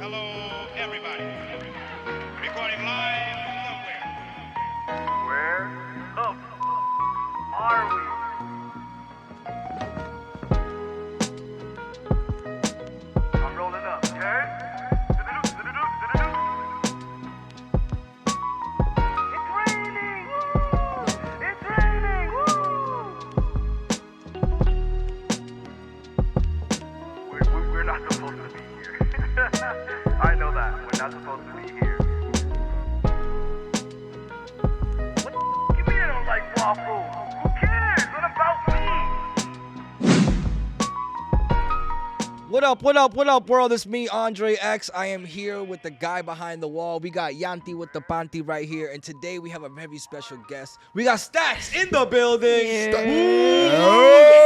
Hello, everybody. Recording live from nowhere. Where up are we? I'm rolling up, okay? It's raining! Woo! It's raining! Woo! We're not supposed to be here. I know that. We're not supposed to be here. What the you mean I don't like waffles? Who cares? What about me? What up, world? It's me, Andre X. I am here with the guy behind the wall. We got Yanti with the Panty right here. And today we have a very special guest. We got Stax in the building.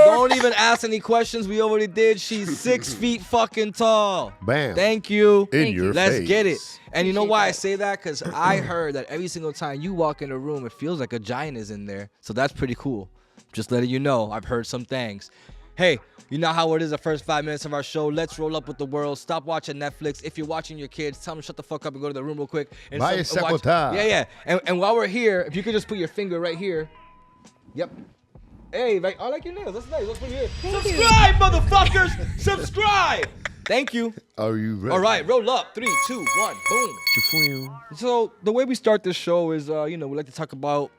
Don't even ask any questions. We already did. She's 6 feet fucking tall. Bam. Thank you. In your Let's face. get it. And you know why I say that? Because I heard that every single time you walk in a room, it feels like a giant is in there. So that's pretty cool. Just letting you know, I've heard some things. Hey, you know how it is the first 5 minutes of our show. Let's roll up with the world. Stop watching Netflix. If you're watching your kids, tell them shut the fuck up and go to the room real quick. And Vaya sabotage. Yeah. And while we're here, if you could just put your finger right here. Yep. Hey, like, I like your nails. That's nice. Let's put it here. Subscribe, motherfuckers. Subscribe. Thank you. Are you ready? All right, roll up. 3, 2, 1, boom. So the way we start this show is, we like to talk about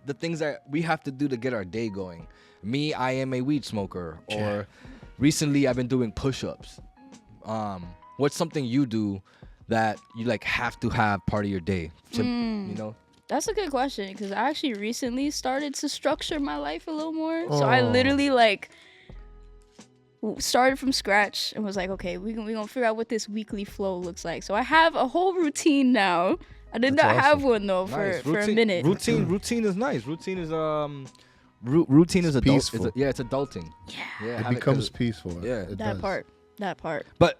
the things that we have to do to get our day going. Me, I am a weed smoker. Or recently, I've been doing push-ups. What's something you do that you like have to have part of your day? You know? That's a good question because I actually recently started to structure my life a little more. So I literally started from scratch and was like, okay, we gonna figure out what this weekly flow looks like. So I have a whole routine now. I did not have one though for a minute. Routine is nice. Routine is routine is peaceful. It's adulting. Yeah. It becomes peaceful. Yeah. It That does. part. But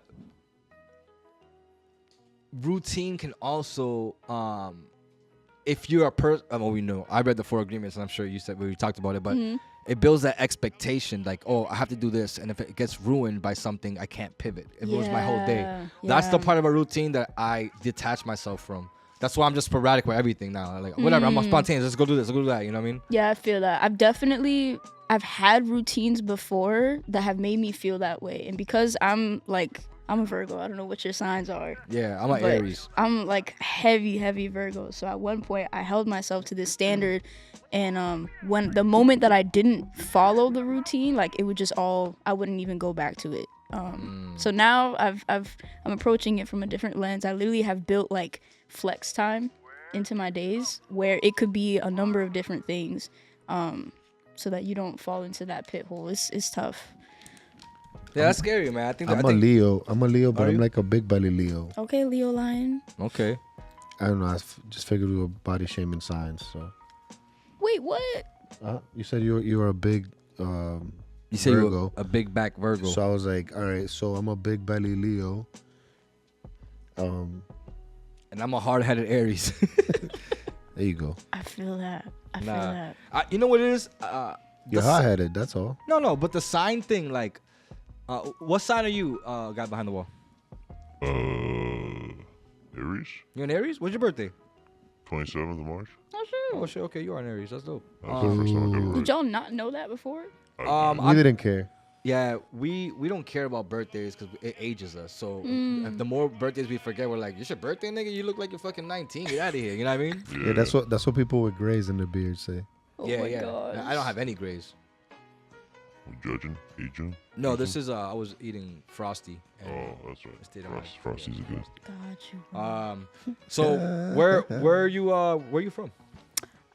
routine can also, if you're a person, we know. I read the 4 agreements, and I'm sure you said we talked about it, but it builds that expectation, like, oh, I have to do this, and if it gets ruined by something, I can't pivot. It ruins my whole day. That's the part of a routine that I detach myself from. That's why I'm just sporadic with everything now. Like, whatever, I'm spontaneous. Let's go do this. Let's go do that. You know what I mean? Yeah, I feel that. I've had routines before that have made me feel that way. And because I'm a Virgo, I don't know what your signs are. Yeah, I'm an Aries. I'm like heavy Virgo. So at one point I held myself to this standard, and when the moment that I didn't follow the routine, like it would just I wouldn't even go back to it. So now I'm approaching it from a different lens. I literally have built like flex time into my days where it could be a number of different things, so that you don't fall into that pit hole. It's tough. Yeah, that's scary, man. I'm a Leo, but Are I'm you? like a big belly Leo. Okay, Leo lion. Okay. I don't know. I just figured we were body shaming signs. So Wait, what? you said you were a big You say Virgo. you're a big back Virgo. So I was like, all right. So I'm a big belly Leo. And I'm a hard-headed Aries. There you go. I feel that. I feel that. You know what it is? You're hot-headed. That's all. No, but the sign thing, like, what sign are you, guy behind the wall? Aries, You're an Aries? What's your birthday? 27th of March. Oh shit, okay, you are an Aries. That's dope. That's the first time I got it right. Did y'all not know that before? We didn't care. Yeah, we don't care about birthdays because it ages us. So if the more birthdays we forget, we're like, it's your birthday, nigga? You look like you're fucking 19. Get out of here. You know what I mean? Yeah, that's what people with grays in their beard say. Oh yeah, my yeah. gosh. I don't have any grays. We're judging, aging. No, this is I was eating Frosty. And Oh, that's right. I stayed on Frosty's a good. Got you. So where are you from?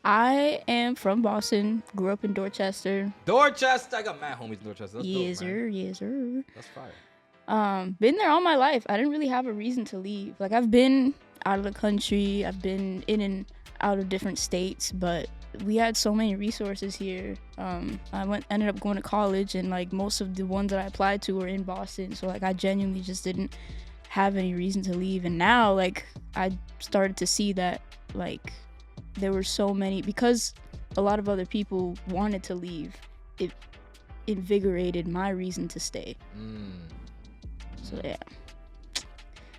I am from Boston. Grew up in Dorchester. Dorchester. I got mad homies in Dorchester. That's Yes, dope, man. sir. Yes, sir. That's fire. Been there all my life. I didn't really have a reason to leave. Like I've been out of the country. I've been in and out of different states, but we had so many resources here. I ended up going to college, and like most of the ones that I applied to were in Boston. So like I genuinely just didn't have any reason to leave. And now like I started to see that like there were so many, because a lot of other people wanted to leave. It invigorated my reason to stay. So yeah.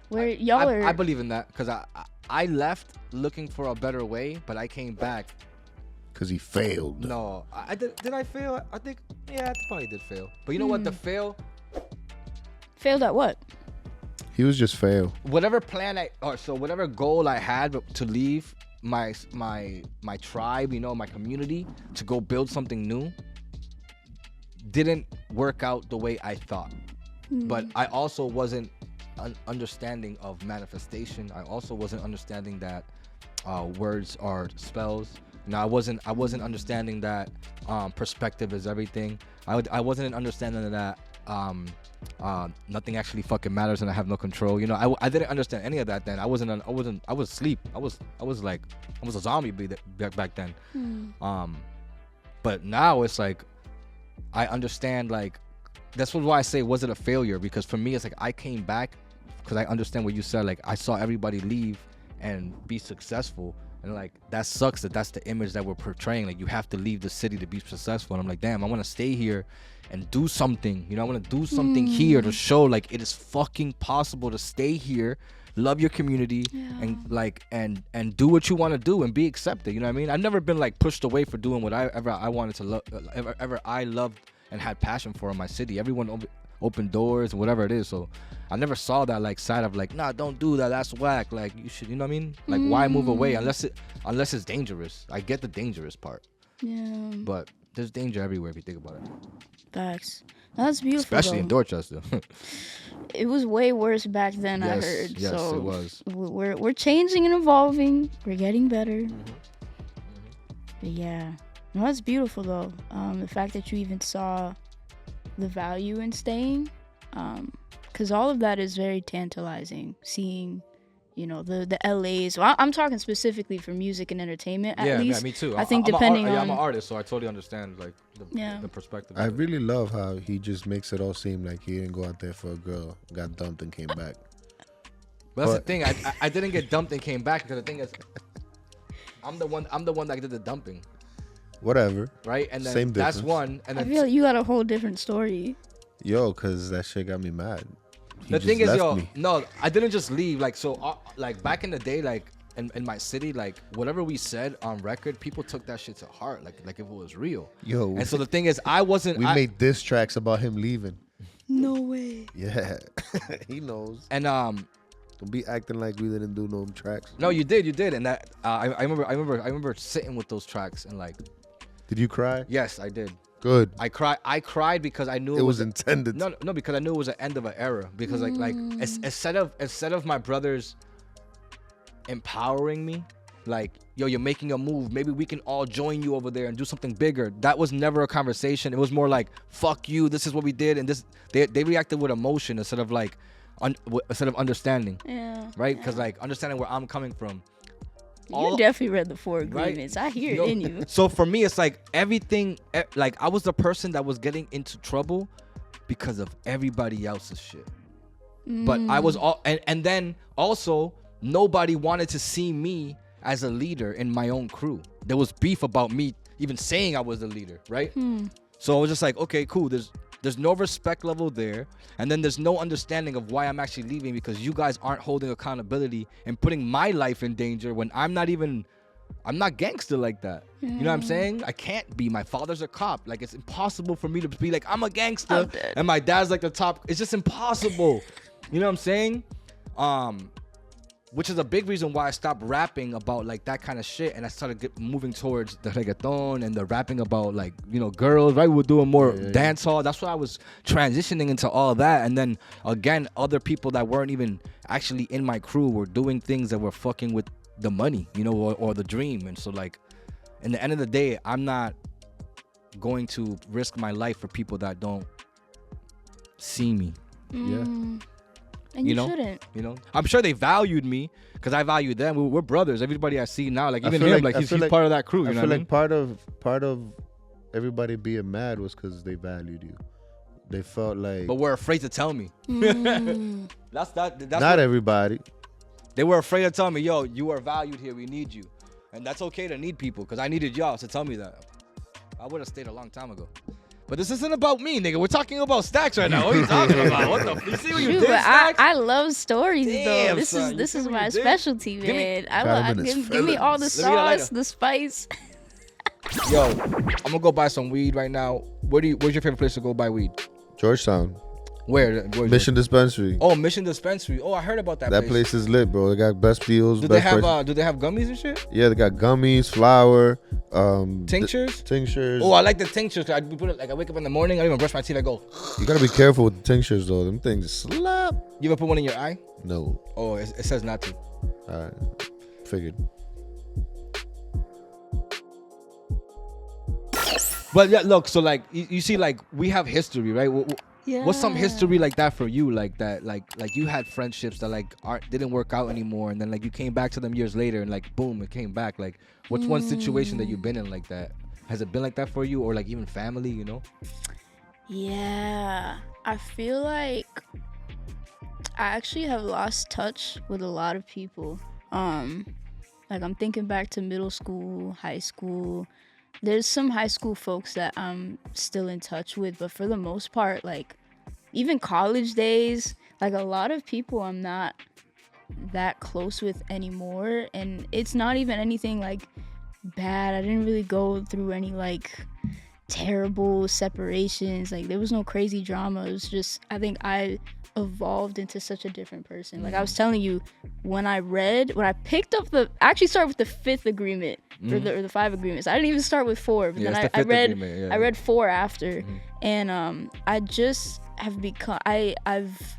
Where y'all are. I believe in that because I left looking for a better way, but I came back. Because he failed. No, I did. Did I fail? I think I probably did fail. But you know what? The fail. Failed at what? He was just fail. Whatever whatever goal I had to leave my tribe, my community, to go build something new, didn't work out the way I thought. But I also wasn't understanding of manifestation. I also wasn't understanding that words are spells. I wasn't understanding that perspective is everything. I wasn't understanding that nothing actually fucking matters and I have no control. I didn't understand any of that then. I was asleep. I was a zombie back then. But now it's like I understand, like, that's why I say, was it a failure? Because for me it's like I came back because I understand what you said. Like, I saw everybody leave and be successful, and like that sucks that's the image that we're portraying. Like, you have to leave the city to be successful, and I'm like, damn, I want to stay here and do something. I want to do something here to show like it is fucking possible to stay here, love your community, and like and do what you want to do and be accepted. You know what I mean? I've never been like pushed away for doing what I wanted to love, ever I loved and had passion for in my city. Everyone open doors and whatever it is. So I never saw that like side of like, nah, don't do that, that's whack. Like, you should, you know what I mean? Like, why move away unless it's dangerous? I get the dangerous part. Yeah. But there's danger everywhere if you think about it. Facts. That's beautiful. Especially in Dorchester. It was way worse back then, I heard. Yes, so it was. We're changing and evolving. We're getting better. But yeah. No, that's beautiful though. The fact that you even saw the value in staying, because all of that is very tantalizing. Seeing, the LAs. Well, I'm talking specifically for music and entertainment. At least. Yeah, me too. I think depending on. I'm an artist, so I totally understand like the perspective. I really love how he just makes it all seem like he didn't go out there for a girl, got dumped and came back. But that's the thing. I didn't get dumped and came back because the thing is, I'm the one that did the dumping. Whatever. Right? And then same that's difference. one. And then I feel like you got a whole different story. Yo, because that shit got me mad. The thing is, no, I didn't just leave. Like, so, like, back in the day, like, in my city, like, whatever we said on record, people took that shit to heart, like if it was real. Yo. And so the thing is, we made diss tracks about him leaving. No way. Yeah. He knows. And, don't be acting like we didn't do no tracks. No, you did. And that, I remember sitting with those tracks and, like. Did you cry? Yes, I did. Good. I cried because I knew it was intended. No, because I knew it was the end of an era. Because like instead of my brothers empowering me, like, yo, you're making a move, maybe we can all join you over there and do something bigger. That was never a conversation. It was more like, fuck you, this is what we did, and this they reacted with emotion instead of like instead of understanding. Yeah. Right? Because like understanding where I'm coming from. You definitely read the 4 agreements. Right? I hear it in you. So for me, it's like everything, like I was the person that was getting into trouble because of everybody else's shit. But I was and then also nobody wanted to see me as a leader in my own crew. There was beef about me even saying I was the leader, right? So I was just like, okay, cool. There's no respect level there, and then there's no understanding of why I'm actually leaving because you guys aren't holding accountability and putting my life in danger when I'm not gangster like that. You know what I'm saying? I can't be. My father's a cop. Like, it's impossible for me to be like, I'm a gangster and my dad's like the top. It's just impossible. You know what I'm saying? Which is a big reason why I stopped rapping about like that kind of shit, and I started moving towards the reggaeton and the rapping about like, girls, right? We were doing more dance hall. That's why I was transitioning into all that. And then again, other people that weren't even actually in my crew were doing things that were fucking with the money, or the dream. And so like, in the end of the day, I'm not going to risk my life for people that don't see me. Yeah. And you shouldn't. I'm sure they valued me because I valued them. We're brothers. Everybody I see now, like even him, like he's part of that crew. I feel like part of everybody being mad was because they valued you. They felt like. But we're afraid to tell me. That's not everybody. They were afraid to tell me, yo, you are valued here. We need you, and that's okay to need people because I needed y'all to tell me that. I would have stayed a long time ago. But this isn't about me, nigga. We're talking about Stax right now. What are you talking about? What the? You see what you Shoot, did, but Stax? I love stories Damn, though. son, you This see is what my you did? specialty, Give me- man. Got him in his Give me all the Let me get a lighter. sauce, the spice. Yo, I'm gonna go buy some weed right now. Where's your favorite place to go buy weed? Georgetown. Where's Mission Dispensary. Oh, Mission Dispensary. Oh, I heard about that, That place is lit, bro. They got best deals. Do best they have prices. do they have gummies and shit? Yeah, they got gummies, flour, Tinctures? tinctures. Oh, I like the tinctures. I put it like I wake up in the morning. I don't even brush my teeth. I go. You gotta be careful with the tinctures though. Them things slap. You ever put one in your eye? No. Oh, it says not to. Alright. Figured. But yeah, look. So like you see, like we have history, right? Yeah. What's some history like that for you? Like that, like you had friendships that like didn't work out anymore, and then like you came back to them years later, and like boom, it came back. Like, what's one situation that you've been in like that? Has it been like that for you, or like even family? You know? Yeah, I feel like I actually have lost touch with a lot of people. Like I'm thinking back to middle school, high school. There's some high school folks that I'm still in touch with, but for the most part, like even college days, like a lot of people I'm not that close with anymore. And it's not even anything like bad. I didn't really go through any like terrible separations. Like there was no crazy drama. It was just, I think I evolved into such a different person. Like I was telling you, when I picked up I actually started with the 5th agreement or the 5 agreements. I didn't even start with 4, but Yeah, then it's the I fifth read agreement, yeah. I read 4 after, and I just have become I've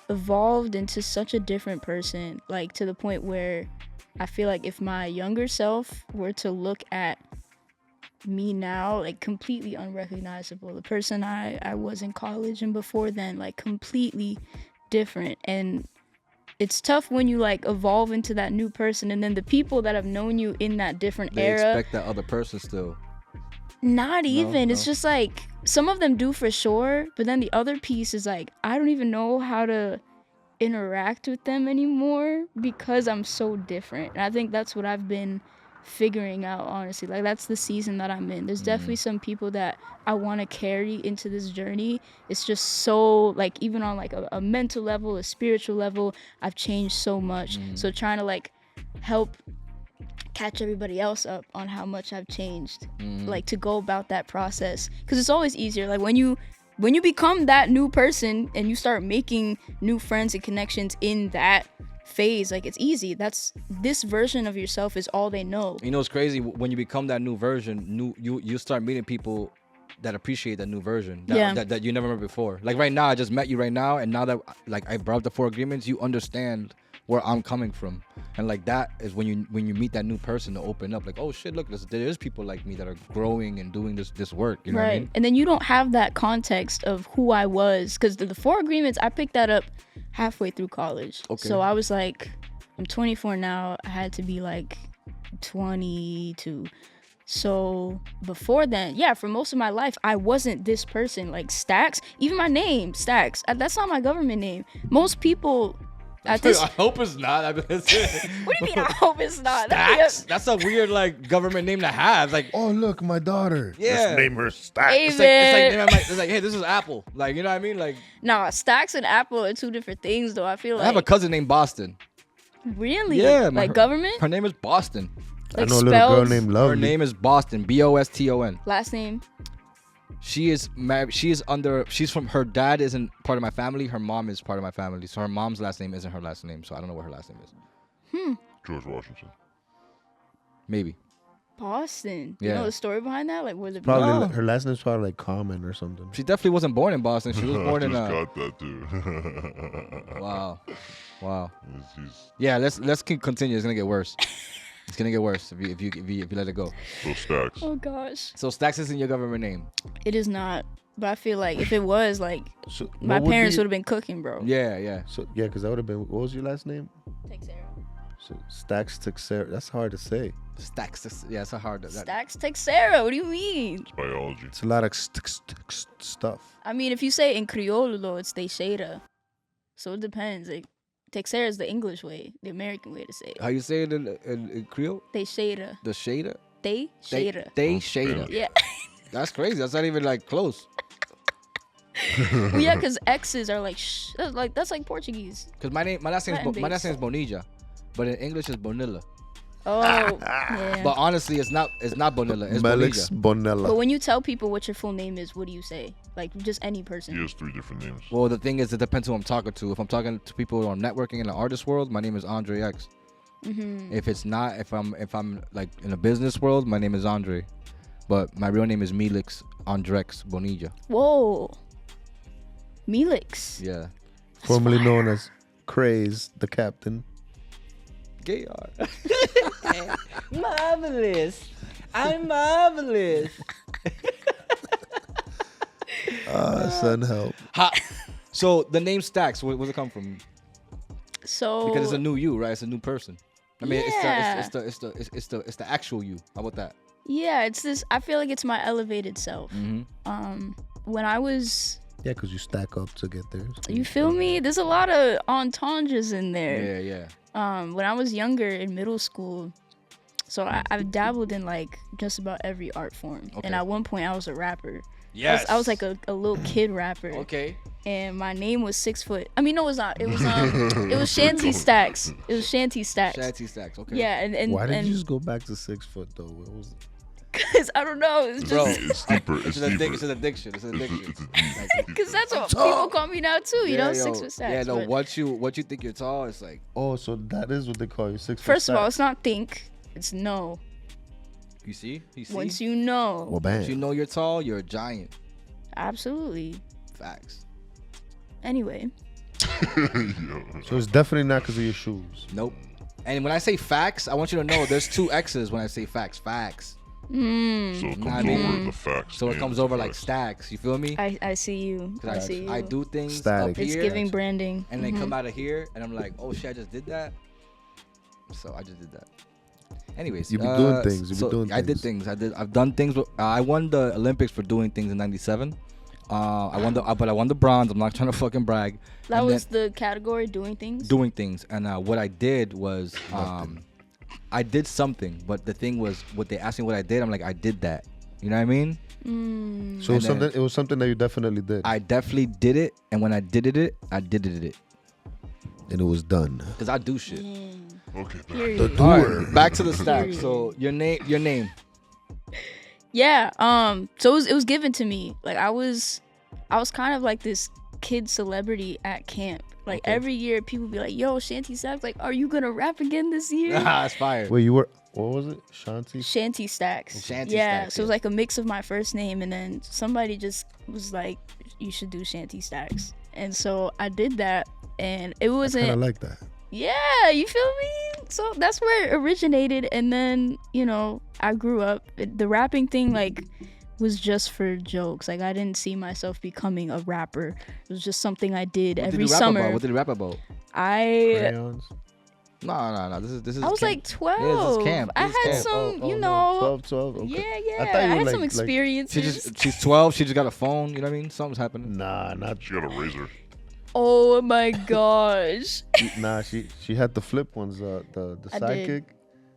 evolved into such a different person, like to the point where I feel like if my younger self were to look at me now, like completely unrecognizable. The person I was in college and before then, like completely different. And it's tough when you like evolve into that new person, and then the people that have known you in that different They era, expect that other person still. not even. It's no. just like some of them do for sure, but then the other piece is like I don't even know how to interact with them anymore because I'm so different. And I think that's what I've been figuring out, honestly. Like that's the season that I'm in. There's definitely some people that I want to carry into this journey. It's just so like even on like a mental level, a spiritual level, I've changed so much. So trying to like help catch everybody else up on how much I've changed, like to go about that process, because it's always easier like when you become that new person and you start making new friends and connections in that phase, like it's easy. That's this version of yourself is all they know. You know, it's crazy when you become that new version. You start meeting people that appreciate that new version that you never met before. Like right now, I just met you right now, and now that like I brought up the 4 agreements, you understand where I'm coming from, and like that is when you meet that new person to open up. Like, oh shit, look, there's people like me that are growing and doing this work. You know what I mean? And then you don't have that context of who I was, because the 4 agreements, I picked that up halfway through college. Okay. So I was like, I'm 24 now. I had to be like 22. So before then, yeah, for most of my life, I wasn't this person. Like Stax, even my name, Stax, that's not my government name. Most people at this. I hope it's not. What do you mean? I hope it's not. Stax? That's a weird like government name to have. Like, Oh look, my daughter. yeah, Name her Stax. it's like, hey, this is Apple. Like, you know what I mean? Like, Nah, Stax and Apple are 2 different things, though. I feel I like. have a cousin named Boston. Really? Yeah, like government? Her name is Boston. I Like know a little girl spells, named Lovely. Her name is Boston. Boston. last name. She is married. She's from, her dad isn't part of my family. Her mom is part of my family. So her mom's last name isn't her last name. So I don't know what her last name is. George Washington. Maybe. Boston. Yeah. You know the story behind that? Like, was it Probably No. her last name's probably like Common or something. She definitely wasn't born in Boston. She was born I in just got that too. Wow. He's Yeah, let's keep continue. It's gonna get worse. It's gonna get worse if you let it go. so Stax. Oh gosh, So Stax isn't your government name. it is not. But I feel like if it was, like, So, my what would parents be- would have been cooking, bro. Yeah. So yeah, because that would have been. What was your last name? Texera. So Stax Texera. That's hard to say. Stax. Yeah, it's a hard. Stax Texera. What do you mean? It's biology. It's a lot of stuff. I mean, if you say in Creole, though, it's Teixeira. So it depends. Like, Texera is the English way, the American way to say it. How you say it in Creole? Teixeira. The shader. Teixeira. They shader. Yeah. That's crazy. That's not even like close. Well, yeah, because X's are like that's like Portuguese. Cause my last name is Latin-based. Bonilla, but in English it's Bonilla. Oh, yeah. But honestly, it's not Bonilla. It's Melix Bonilla. But Bonella. when you tell people what your full name is, what do you say? Like just any He person. has 3 different names. Well, the thing is, it depends who I'm talking to. If I'm talking to people on networking in the artist world, my name is Andre X. Mm-hmm. If it's not, if I'm like in the business world, my name is Andre. But my real name is Melix Andrex Bonilla. Whoa. Melix. Yeah. Formerly known as Craze, the captain. Gay art. Marvelous. I'm marvelous. Son, help. So the name Stax, where does it come from? So Because it's a new you, right? It's a new person. I mean, Yeah. it's the actual you. How about that? yeah, it's this. I feel like it's my elevated self. Mm-hmm. When I was, Yeah, because you stack up to get there. So you feel me? There's a lot of entendres in there. Yeah. When I was younger in middle school, so I've dabbled in like just about every art form. Okay. And at one point I was a rapper. Yes. I was like a little kid rapper. Okay. And my name was 6 foot. I mean, no, it was not. It was it was Shanty Stax. It was Shanty Stax. Shanty Stax. Okay. Yeah, and Why did and you just go back to 6 foot though? What was cause I don't know. It's Bro. just It's deeper. It's It's an deeper. addiction. It's an addiction. It's a deep. because that's what people call me now too. You know, yo. 6 foot Stax. Yeah, no. but Once you think you're tall, it's like, Oh, so that is what they call you, 6 foot. first of all, stack. it's not think. It's know. you see. Once you know. Well, Once bang. you know you're tall, you're a giant. Absolutely. Facts. Anyway. Yo. So it's definitely not because of your shoes. Nope. And when I say facts, I want you to know there's 2 X's when I say facts. Facts. So it Nah, I comes mean- over the facts. So it and comes the over like facts. stacks. You feel me? I see you. 'Cause I see you. I do things Static. up It's here, giving branding. and they come out of here, and I'm like, oh shit, I just did that. So I just did that. Anyways, You be doing things. You be doing I did things. things. I've done things. I won the Olympics for doing things in '97. I won the bronze. I'm not trying to fucking brag. That And was the category doing things. doing things, and what I did was I did something, but the thing was, what they asked me what I did, I'm like, I did that. You know what I mean? So And then- it was something that you definitely did. I definitely did it, and when I did it, I did it. And it was done. Cause I do shit. Okay. Period. All right, back to the stack. So your name. Yeah. So it was given to me. Like I was kind of like this kid celebrity at camp. Like Okay. every year, people be like, "Yo, Shanty Stax, like, are you gonna rap again this year?" That's fire. Wait, you were, what was it? Shanti? Shanty Stax. Shanty yeah. Stax, So it was yeah. like a mix of my first name, and then somebody just was like, "You should do Shanty Stax," and so I did that, and it I wasn't. kind of like that. Yeah, you feel me? So that's where it originated, and then I grew up. The rapping thing was just for jokes. Like I didn't see myself becoming a rapper. It was just something I did What every did you rap summer. about? What did you rap about? Crayons? No. This is. I was camp. like 12. Yeah, this is camp. I This is had camp. some, no, 12. Okay. Yeah. I thought I, you were had some like- experiences. She's 12. She just got a phone. You know what I mean? Something's happening. Nah, not. She got a razor. Oh my gosh. Nah, she had the flip ones. The I sidekick. did.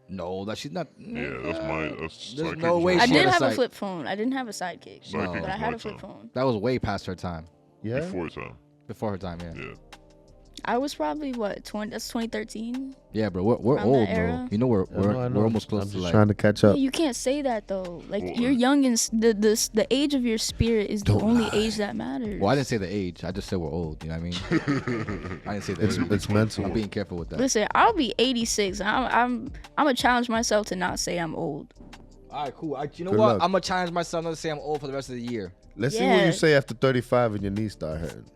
No, that she's not. Yeah, that's my. That's There's sidekick no was way my- I she did had a have a side- flip phone. I didn't have a sidekick, Sidekick but I was had my a flip time. phone. That was way past her time. Yeah. Before time. Before her time, yeah. Yeah. I was probably what 20. That's 2013. Yeah, bro. We're Around old, that bro. era? You know we're I know. we're almost close I'm to just like. trying to catch up. Yeah, you can't say that though. Like Well, you're young and the age of your spirit is the Don't only lie. age that matters. Well, I didn't say the age. I just said we're old. You know what I mean? I didn't say the age. It's mental. I'm being careful with that. Listen, I'll be 86. I'm gonna challenge myself to not say I'm old. All right, cool. You know Good what? luck. I'm gonna challenge myself not to say I'm old for the rest of the year. Let's see what Yeah. you say after 35 and your knees start hurting.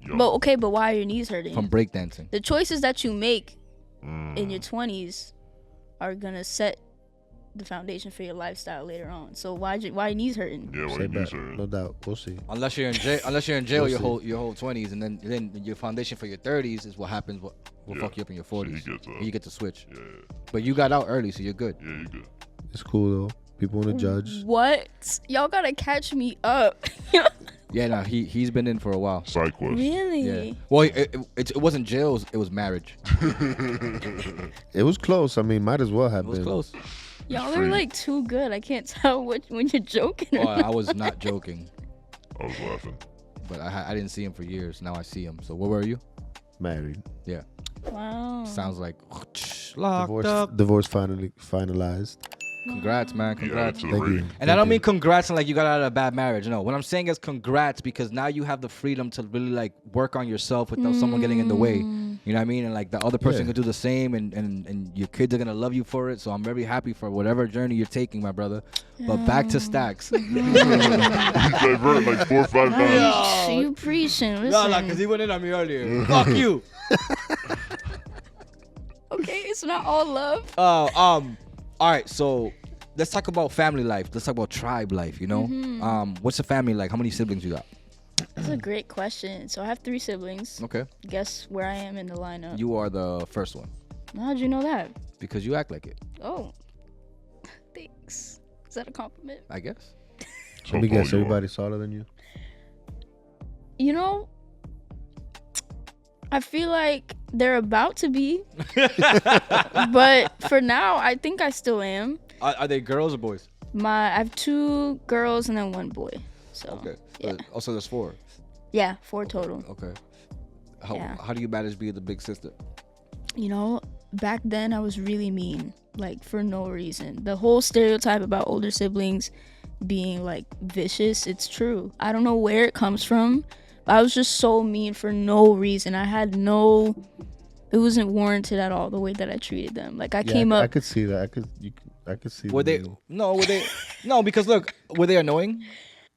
Yo. But why are your knees hurting? From breakdancing. The choices that you make Mm. in your 20s are gonna set the foundation for your lifestyle later on. So why your knees hurting? Yeah, Say what that. knees are. No doubt. We'll see. Unless you're in jail, your We'll see. whole 20s, and then your foundation for your 30s is what happens. What will Yeah. fuck you up in your So 40s. he gets, And you get to switch. Yeah, But you got out early, so you're good. yeah, you good. It's cool though. People want to judge. What? Y'all gotta catch me up. Yeah, no, he's been in for a while. Side quest. Really? Yeah. Well, it wasn't jails. It was marriage. It was close. I mean, might as well have It was been. close. Y'all free. are like too good. I can't tell when you're joking. Oh, Or not. I was not joking, I was laughing. but I didn't see him for years. Now I see him. So what were you? Married. Yeah. Wow. Sounds like locked Divorce, up. divorce finally finalized. Congrats, man. Yeah, Congrats. to the Thank you. rating. And I don't mean congrats and like you got out of a bad marriage. No, what I'm saying is congrats because now you have the freedom to really like work on yourself without someone getting in the way. You know what I mean? And like the other person Yeah. can do the same and your kids are gonna love you for it. So I'm very happy for whatever journey you're taking, my brother. But back to Stax. Divert like 4 or 5 times. Nice. You preaching. Listen. he went in on me earlier. Fuck you. Okay, it's not all love. All right, so let's talk about family life. Let's talk about tribe life, you know? What's the family like? How many siblings you got? That's a great question. So I have 3 siblings. Okay. Guess where I am in the lineup. You are the first one How'd you know that? because you act like it, Oh, thanks. Is that a compliment? I guess. So Let me far guess, you are. everybody's taller than you? You know, I feel like they're about to be, but for now, I think I still am. Are they girls or boys? I have 2 girls and then 1 boy. So Okay. yeah, Also, there's 4. yeah, 4 total. Okay. Yeah. How do you manage being the big sister? You know, back then I was really mean, like for no reason. The whole stereotype about older siblings being like vicious, it's true. I don't know where it comes from, but I was just so mean for no reason. It wasn't warranted at all the way that I treated them. Like I came I up. could see that. I could see. Were they? No, because look, were they annoying?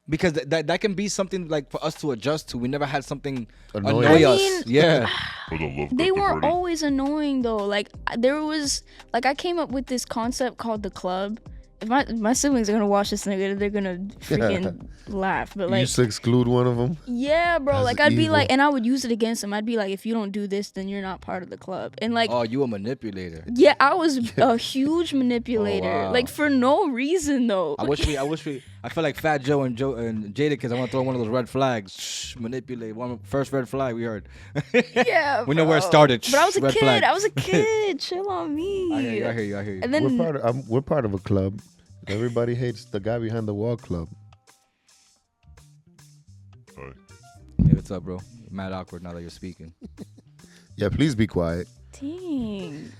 Because that can be something like for us to adjust to. We never had something Annoying. annoy I us. mean- Yeah. For the love They of the weren't party. always annoying though. Like there was, like I came up with this concept called the club. If my siblings are gonna watch this nigga, they're gonna freaking laugh. But You like, used to exclude one of them. yeah, bro. That's Like I'd be evil. like, and I would use it against them. I'd be like, if you don't do this, then you're not part of the club. And like, Oh, you a manipulator. yeah, I was a huge manipulator. wow. Like for no reason though. I wish we. I feel like Fat Joe and Jada because I want to throw one of those red flags. Shh, manipulate. First red flag we heard. Yeah, We know where it bro. started. But I was a Red kid. flag. I was a kid. Chill on me. I hear you. And then We're part of a club. Everybody hates the guy behind the wall club. Alright. Hey, what's up, bro? Mad awkward now that you're speaking. Yeah, please be quiet. dang.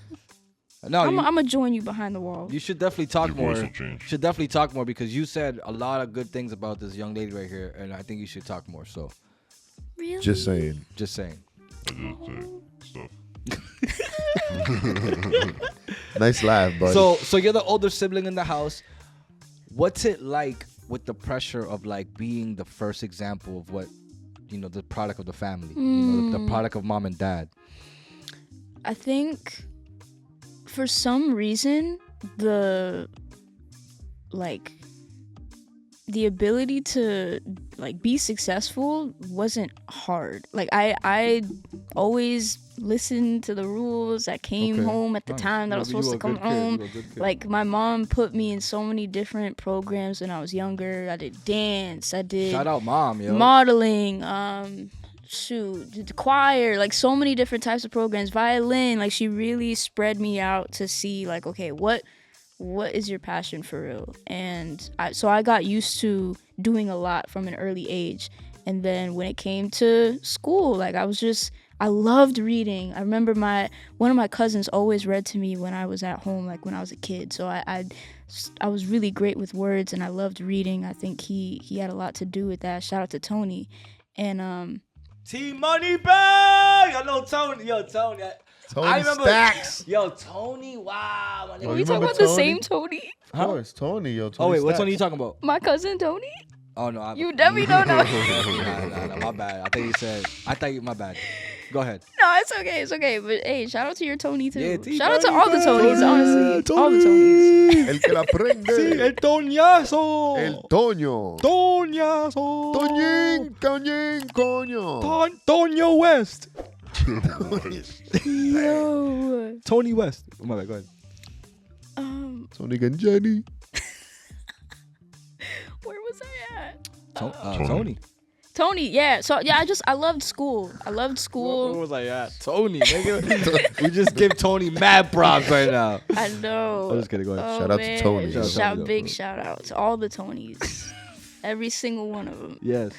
No, I'm gonna join you behind the wall. you should definitely talk Your more. voice will change. Should definitely talk more because you said a lot of good things about this young lady right here, and I think you should talk more. So, Really? Just saying. just saying. I did say stuff. Nice laugh, buddy. So you're the older sibling in the house. What's it like with the pressure of like being the first example of what, the product of the family, the product of mom and dad? I think for some reason the ability to like be successful wasn't hard. Like I always listened to the rules. I came Okay. home at the Nice. time that I was You supposed were to a come good kid. home. You were a good kid. Like my mom put me in so many different programs when I was younger. I did dance. I did Shout out mom, yo. modeling, the choir, like so many different types of programs, violin. Like she really spread me out to see like, okay, what is your passion for real? And so I got used to doing a lot from an early age. And then when it came to school, like I loved reading. I remember one of my cousins always read to me when I was at home, like when I was a kid. So I was really great with words and I loved reading. I think he had a lot to do with that. Shout out to Tony. And T Money Bag. I know Tony. Yo, Tony. Tony I remember. Stax. Yo, Tony. Wow. My Oh, nigga. you we talking remember about the Tony? same Tony? Of course, Tony. Yo, Tony. Oh wait, what Stax. Tony you talking about? My cousin Tony? Oh no, You definitely don't know. nah, my bad. My bad. Go ahead. No, it's okay. But hey, shout out to your Tony too. Yeah, T Shout out to Money all the Bag. Tonys, honestly. Tony. All the Tonys. El que la prende. el Toñazo. El Toño. Toñazo. Toñín, coño. Toño West. Yo. Tony West. Oh, my bad. Go ahead. Tony and Jenny. Where was I at? Tony. Tony, yeah. So yeah, I loved school. I loved What school. was I at? Tony, nigga. We just give Tony mad props right now. I know. I'm just kidding. Go ahead. Oh, Shout out to man. Tony. Shout out to Tony, Big though. shout out to all the Tonys. Every single one of them. Yes.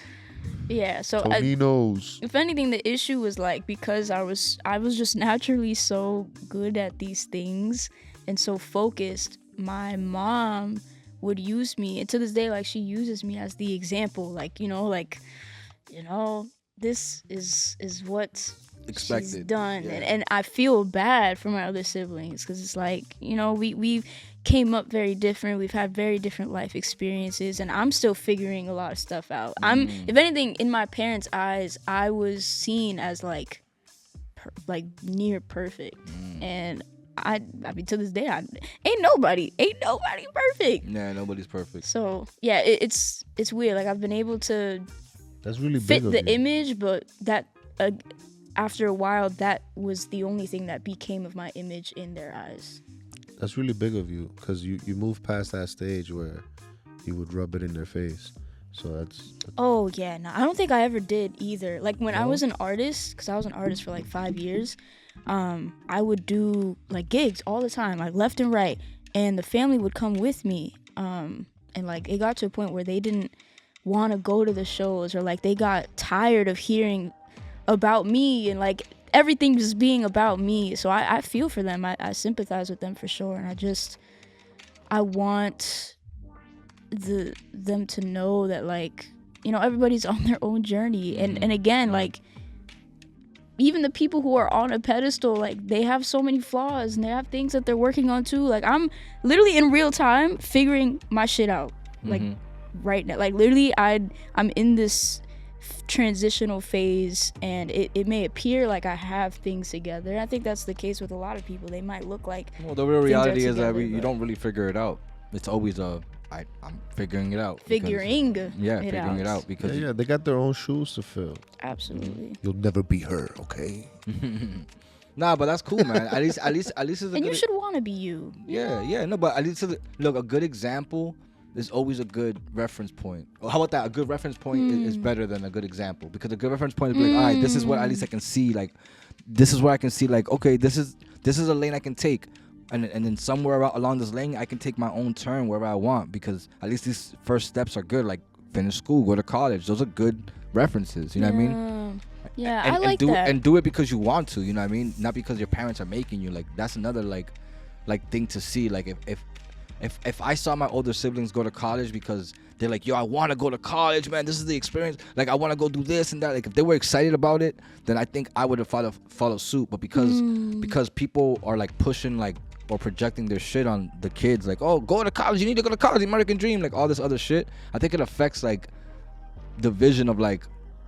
Yeah. So Tony knows. if anything, the issue was like because I was just naturally so good at these things and so focused. My mom would use me, and to this day, like she uses me as the example. Like this is what Expected. she's done, Yeah. and I feel bad for my other siblings because it's like we came up very different. We've had very different life experiences, and I'm still figuring a lot of stuff out. If anything, in my parents' eyes, I was seen as like near perfect, and I mean to this day, ain't nobody perfect. Yeah, nobody's perfect. So yeah, it's weird. Like I've been able to That's really big fit of the you. image, but that after a while, that was the only thing that became of my image in their eyes. That's really big of you because you moved past that stage where you would rub it in their face. So that's Oh yeah, no, I don't think I ever did either. Like when I was an artist, because I was an artist for like 5 years, I would do like gigs all the time, like left and right, and the family would come with me. And like it got to a point where they didn't want to go to the shows, or like they got tired of hearing about me and like everything just being about me. So I feel for them. I sympathize with them for sure, and I want them to know that like everybody's on their own journey, and again like even the people who are on a pedestal, like they have so many flaws and they have things that they're working on too. Like I'm literally in real time figuring my shit out like right now. Like literally I'm in this transitional phase, and it may appear like I have things together. I think that's the case with a lot of people. They might look like Well, the real things are reality is that together, you but- don't really figure it out. It's always I'm figuring it out. because- figuring figuring it out because yeah, they got their own shoes to fill. Absolutely. You'll never be her, okay? Nah, but that's cool, man. At least it's a And good. you should want to be you. Yeah, no, but at least look, a good example is always a good reference point. Or how about that? A good reference point is better than a good example, because a good reference point is like, all right, this is what at least I can see. Like, this is what I can see. Like, okay, this is a lane I can take, and then somewhere along this lane I can take my own turn wherever I want, because at least these first steps are good. Like, finish school, go to college. Those are good references. You know what I mean? Yeah, And I like that. And do it because you want to. You know what I mean? Not because your parents are making you. Like, that's another like thing to see. Like, if I saw my older siblings go to college because they're like, yo, I want to go to college, man. This is the experience. Like, I want to go do this and that. Like, if they were excited about it, then I think I would have followed suit. But because people are like pushing like or projecting their shit on the kids, like, oh, go to college. You need to go to college. The American dream. Like all this other shit. I think it affects like the vision of like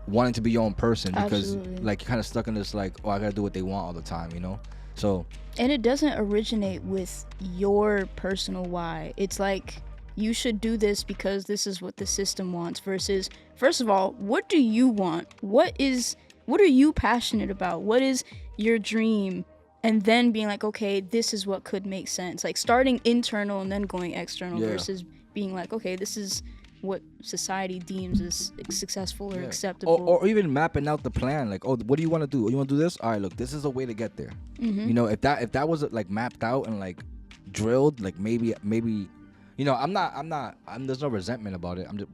wanting to be your own person, because Absolutely. like you're kind of stuck in this like, oh, I gotta do what they want all the time, you know. So And it doesn't originate with your personal why. It's like, you should do this because this is what the system wants, versus, first of all, what do you want? What are you passionate about? What is your dream? And then being like, okay, this is what could make sense. Like starting internal and then going external, Yeah. versus being like, okay, this is what society deems as successful or yeah. acceptable. Or even mapping out the plan, like, oh, what do you want to do? You want to do this? All right, look, this is a way to get there. Mm-hmm. You know, if that was like mapped out and like drilled, like maybe you know, there's no resentment about it. I'm just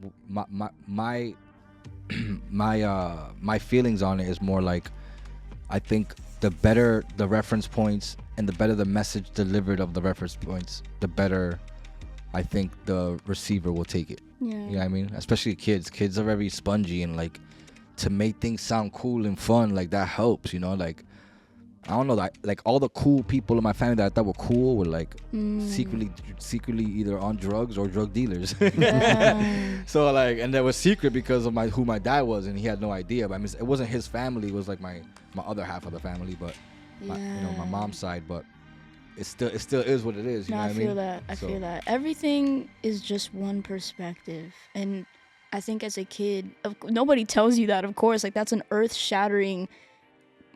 my feelings on it is more like, I think the better the reference points and the better the message delivered of the reference points, the better I think the receiver will take it. Yeah. You know what I mean? Especially kids. Kids are very spongy, and like to make things sound cool and fun, like that helps, you know? Like, I don't know, like all the cool people in my family that I thought were cool were like secretly either on drugs or drug dealers. Yeah. So like, and that was secret because of who my dad was, and he had no idea. But I mean, it wasn't his family. It was like my other half of the family, but my mom's side. But it still is what it is. You No, know I what I feel mean? that. I So- feel that. Everything is just one perspective. And I think as a kid, nobody tells you that, of course. Like, that's an earth-shattering,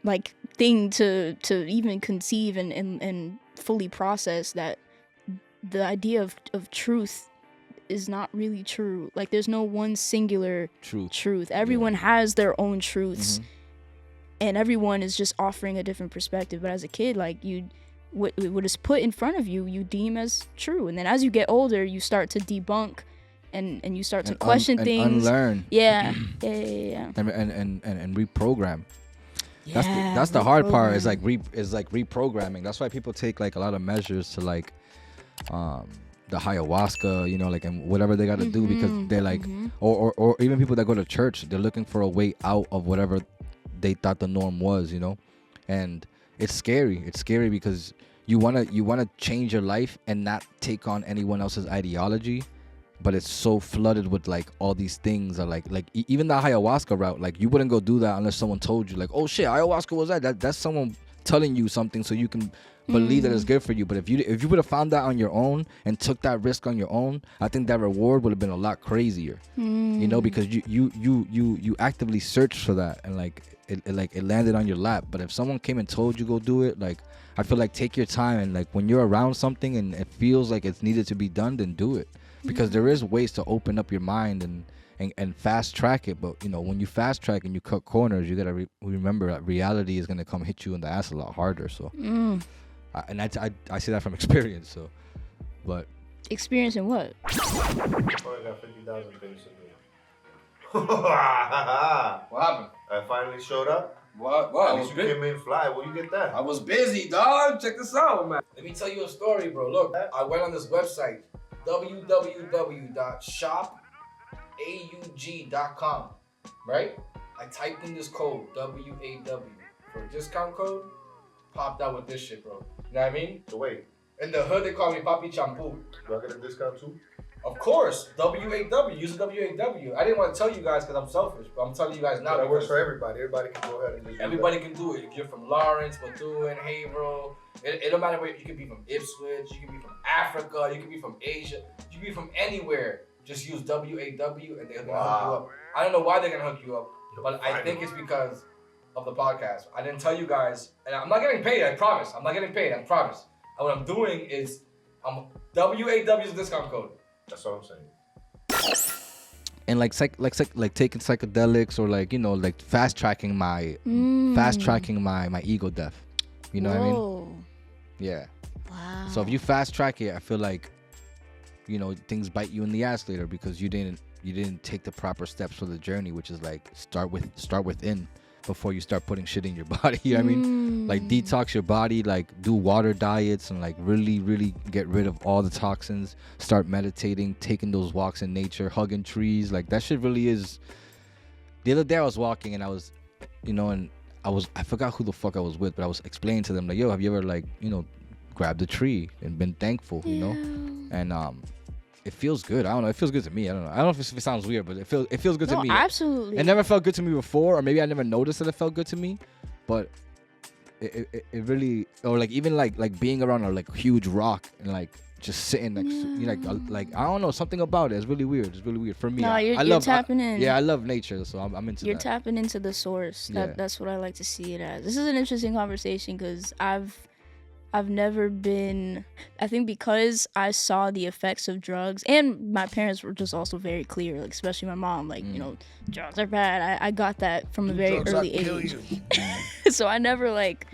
like, thing to even conceive and fully process, that the idea of truth is not really true. Like there's no one singular truth. Everyone has their own truths, and everyone is just offering a different perspective. But as a kid, like what is put in front of you, you deem as true, and then as you get older, you start to debunk, and you start to question things, unlearn, and reprogram. That's the hard part. Is like reprogramming. That's why people take like a lot of measures to like the ayahuasca, you know, like, and whatever they got to do, because they're like, or even people that go to church, they're looking for a way out of whatever they thought the norm was, you know. And it's scary. It's scary because you wanna change your life and not take on anyone else's ideology, but it's so flooded with like all these things are like even the ayahuasca route, like you wouldn't go do that unless someone told you like, oh shit, ayahuasca was that's someone telling you something so you can believe that it's good for you. But if you would have found that on your own and took that risk on your own, I think that reward would have been a lot crazier. You know, because you actively searched for that, and like it landed on your lap. But if someone came and told you go do it, like I feel like take your time, and like when you're around something and it feels like it's needed to be done, then do it. Because there is ways to open up your mind and fast track it. But you know, when you fast track and you cut corners, you gotta remember that reality is gonna come hit you in the ass a lot harder. So I say that from experience. So, but experience in what? I got 50,000 things to do. what happened? I finally showed up. What? At least you came in fly. Where you get that? I was busy, dog. Check this out, man. Let me tell you a story, bro. Look, I went on this website, www.shopaug.com, right? I typed in this code, WAW, for a discount code, popped out with this shit, bro. You know what I mean? So wait, In the hood, they call me Papi Champu. do I get a discount too? Of course, WAW. Use the WAW. I didn't want to tell you guys because I'm selfish, but I'm telling you guys now. That works for everybody. Everybody can go ahead and just Everybody can do it. If you're from Lawrence, Bethune, Haverhill, it don't matter where. You can be from Ipswich, you can be from Africa, you can be from Asia, you can be from anywhere. Just use WAW and they're gonna hook you up. I don't know why they're gonna hook you up, but I think it's because of the podcast. I didn't tell you guys, and I'm not getting paid. I promise. I'm not getting paid. I promise. And what I'm doing is, WAW is a discount code. That's what I'm saying. And like taking psychedelics, or like, you know, like fast tracking my ego death. You know what I mean? Yeah. Wow. So if you fast track it, I feel like, you know, things bite you in the ass later because you didn't take the proper steps for the journey, which is like start within before you start putting shit in your body. You know what I mean? Like detox your body, like do water diets, and like really get rid of all the toxins. Start meditating, taking those walks in nature, hugging trees. Like that shit really is. The other day I was walking and I was, you know, and I forgot who the fuck I was with, but I was explaining to them like, yo, have you ever like, you know, grabbed a tree and been thankful, you know? And it feels good. I don't know. It feels good to me. I don't know if it sounds weird, but it feels good to me. Absolutely. It never felt good to me before, or maybe I never noticed that it felt good to me, but it really, or like even like being around a like huge rock and like just sitting next to, you know, like I don't know, something about it. It's really weird. It's really weird for me. No, I you're tapping in. Yeah, I love nature, so I'm into that. You're tapping into the source. That's what I like to see it as. This is an interesting conversation because I've never been, I think because I saw the effects of drugs, and my parents were just also very clear, like especially my mom, like, you know, drugs are bad. I got that from a very early age. So I never like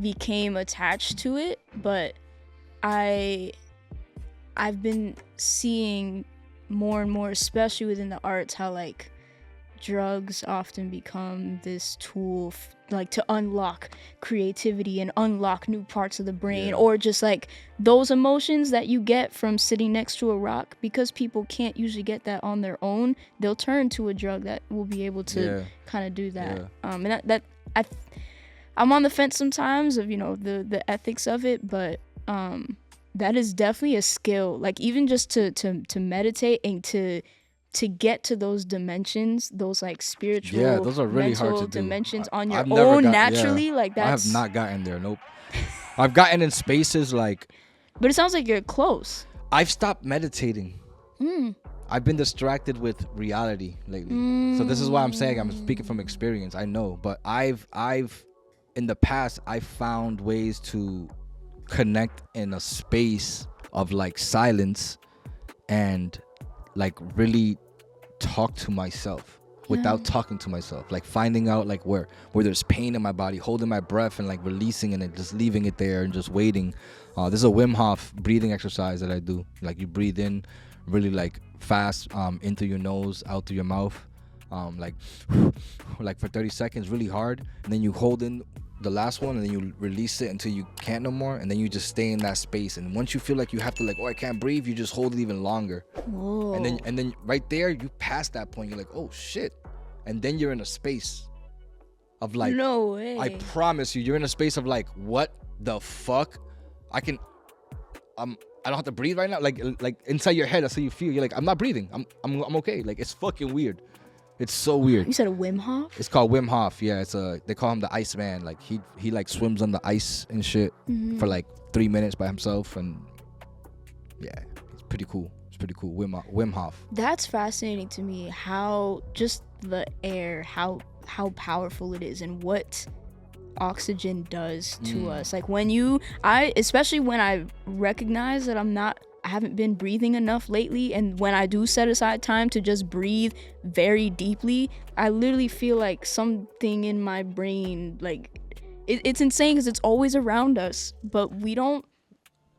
became attached to it, but I've been seeing more and more, especially within the arts, how like drugs often become this tool like to unlock creativity and unlock new parts of the brain, or just like those emotions that you get from sitting next to a rock, because people can't usually get that on their own. They'll turn to a drug that will be able to kind of do that. And I'm on the fence sometimes of, you know, the ethics of it, but that is definitely a skill, like even just to meditate and to get to those dimensions, those like spiritual, those are really hard to do. Dimensions on your own naturally. Like that's. I have not gotten there. Nope. I've gotten in spaces like. But it sounds like you're close. I've stopped meditating. I've been distracted with reality lately. So this is why I'm saying I'm speaking from experience. I know, but I've in the past I found ways to connect in a space of like silence and like really talk to myself without talking to myself, like finding out like where there's pain in my body, holding my breath and like releasing it and just leaving it there and just waiting. This is a Wim Hof breathing exercise that I do. Like you breathe in really like fast into your nose, out through your mouth, like for 30 seconds really hard, and then you hold in the last one and then you release it until you can't no more, and then you just stay in that space. And once you feel like you have to like, oh, I can't breathe, you just hold it even longer. Whoa. And then right there you pass that point, you're like, oh shit, and then you're in a space of like, no way. I promise you're in a space of like, what the fuck, I don't have to breathe right now. Like inside your head, that's how you feel. You're like, I'm not breathing. I'm okay. Like it's fucking weird. It's so weird. You said a Wim Hof? It's called Wim Hof. Yeah, they call him the Ice Man. Like he like swims on the ice and shit for like 3 minutes by himself, and yeah, it's pretty cool. It's pretty cool. Wim Hof. That's fascinating to me. How just the air, how powerful it is, and what oxygen does to us. Like especially when I recognize that I haven't been breathing enough lately, and when I do set aside time to just breathe very deeply, I literally feel like something in my brain, like it's insane because it's always around us, but we don't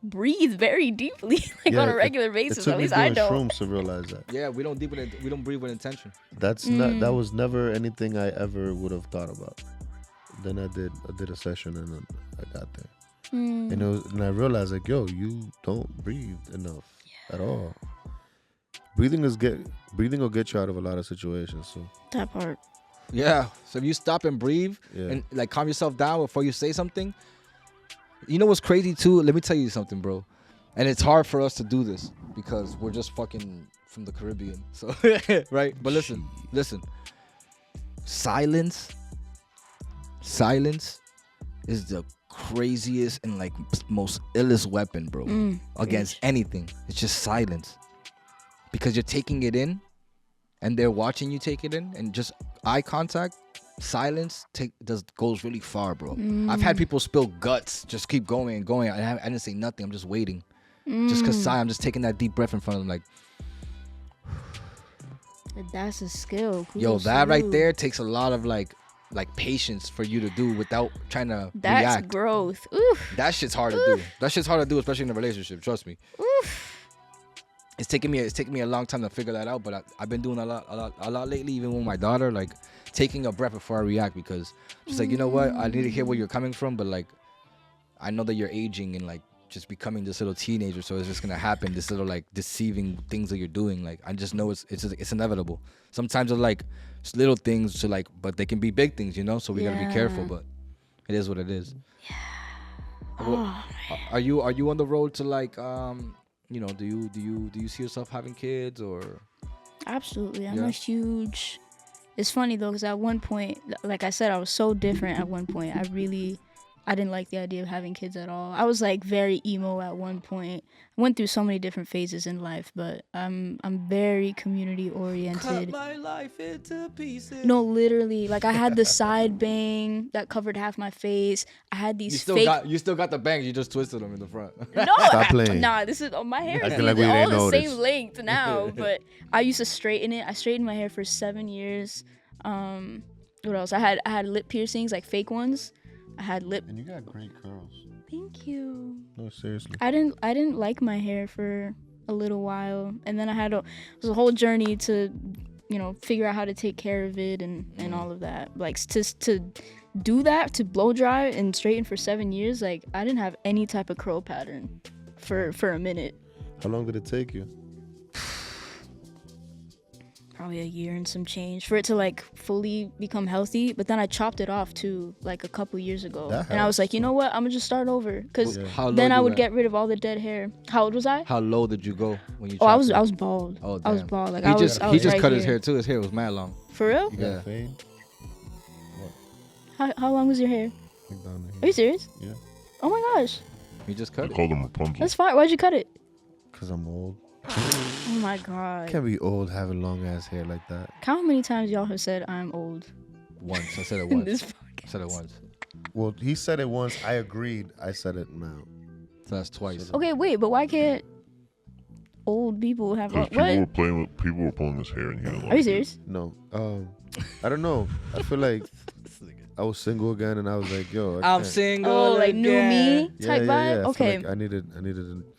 breathe very deeply on a regular basis. At least I don't. Shrooms to realize that. Yeah, we don't breathe with intention. That's not. That was never anything I ever would have thought about. Then I did a session and then I got there. And I realized like, yo, you don't breathe enough at all. Breathing will get you out of a lot of situations. So That part. Yeah. So if you stop and breathe and like calm yourself down before you say something, you know what's crazy too? Let me tell you something, bro. And it's hard for us to do this because we're just fucking from the Caribbean. So right? But listen. Silence is the craziest and like most illest weapon, bro, against anything. It's just silence, because you're taking it in and they're watching you take it in, and just eye contact, silence goes really far, bro. I've had people spill guts, just keep going and going. I didn't say nothing. I'm just waiting, just because I'm just taking that deep breath in front of them, like. That's a skill. Yo, that right there takes a lot of like patience for you to do without trying to That's react. growth. Oof. That shit's hard to do. That shit's hard to do, especially in a relationship. Trust me. Oof. It's taking me a long time to figure that out, but I've been doing a lot lately, even with my daughter, like taking a breath before I react, because she's like, you know what, I need to hear where you're coming from, but like I know that you're aging and like just becoming this little teenager, so it's just gonna happen, this little like deceiving things that you're doing. Like I just know it's inevitable. Sometimes it's like it's little things to like, but they can be big things, you know, so we gotta be careful, but it is what it is. Are you on the road to like you know, do you see yourself having kids or? Absolutely. I'm a huge. It's funny though, because at one point, like I said, I was so different at one point. I didn't like the idea of having kids at all. I was like very emo at one point. I went through so many different phases in life, but I'm very community oriented. Cut my life into pieces. No, literally. Like I had the side bang that covered half my face. I had these You still got the bangs. You just twisted them in the front. No, Stop playing. Nah, this is my hair. I Is feel like we all didn't the notice. same length now, but I used to straighten it. I straightened my hair for 7 years. What else? I had lip piercings, like fake ones. I had lip. And you got great curls. Thank you. No, seriously. I didn't like my hair for a little while, and then it was a whole journey to, you know, figure out how to take care of it and all of that. Like to do that, to blow dry and straighten for 7 years, like I didn't have any type of curl pattern for a minute. How long did it take you? Probably a year and some change for it to like fully become healthy. But then I chopped it off too, like a couple years ago, and I was like, you know what, I'm gonna just start over, because then I would get rid of all the dead hair. How old was I? How low did you go when you? I was bald. Oh, damn. I was bald. Like he I was just right cut his here. hair too. His hair was mad long. For real? You got a fade? How long was your hair? Like down to Are here. you serious? Yeah. Oh my gosh, He just I cut it. called him Rapunzel. that's fine. Why'd you cut it? Because I'm old. Oh my god. Can't be old having long ass hair like that. Count how many times y'all have said I'm old Once. I said it in once. this I podcast. said it once. Well, he said it once. I agreed. I said it now. So that's twice. Okay, wait, but why can't old people have Because what? people were pulling his hair and he didn't Are like you it. serious? No. I don't know. I feel like I was single again, and I was like, yo, I'm can't. single. Oh, like new me again. type vibe. I feel Okay. like I needed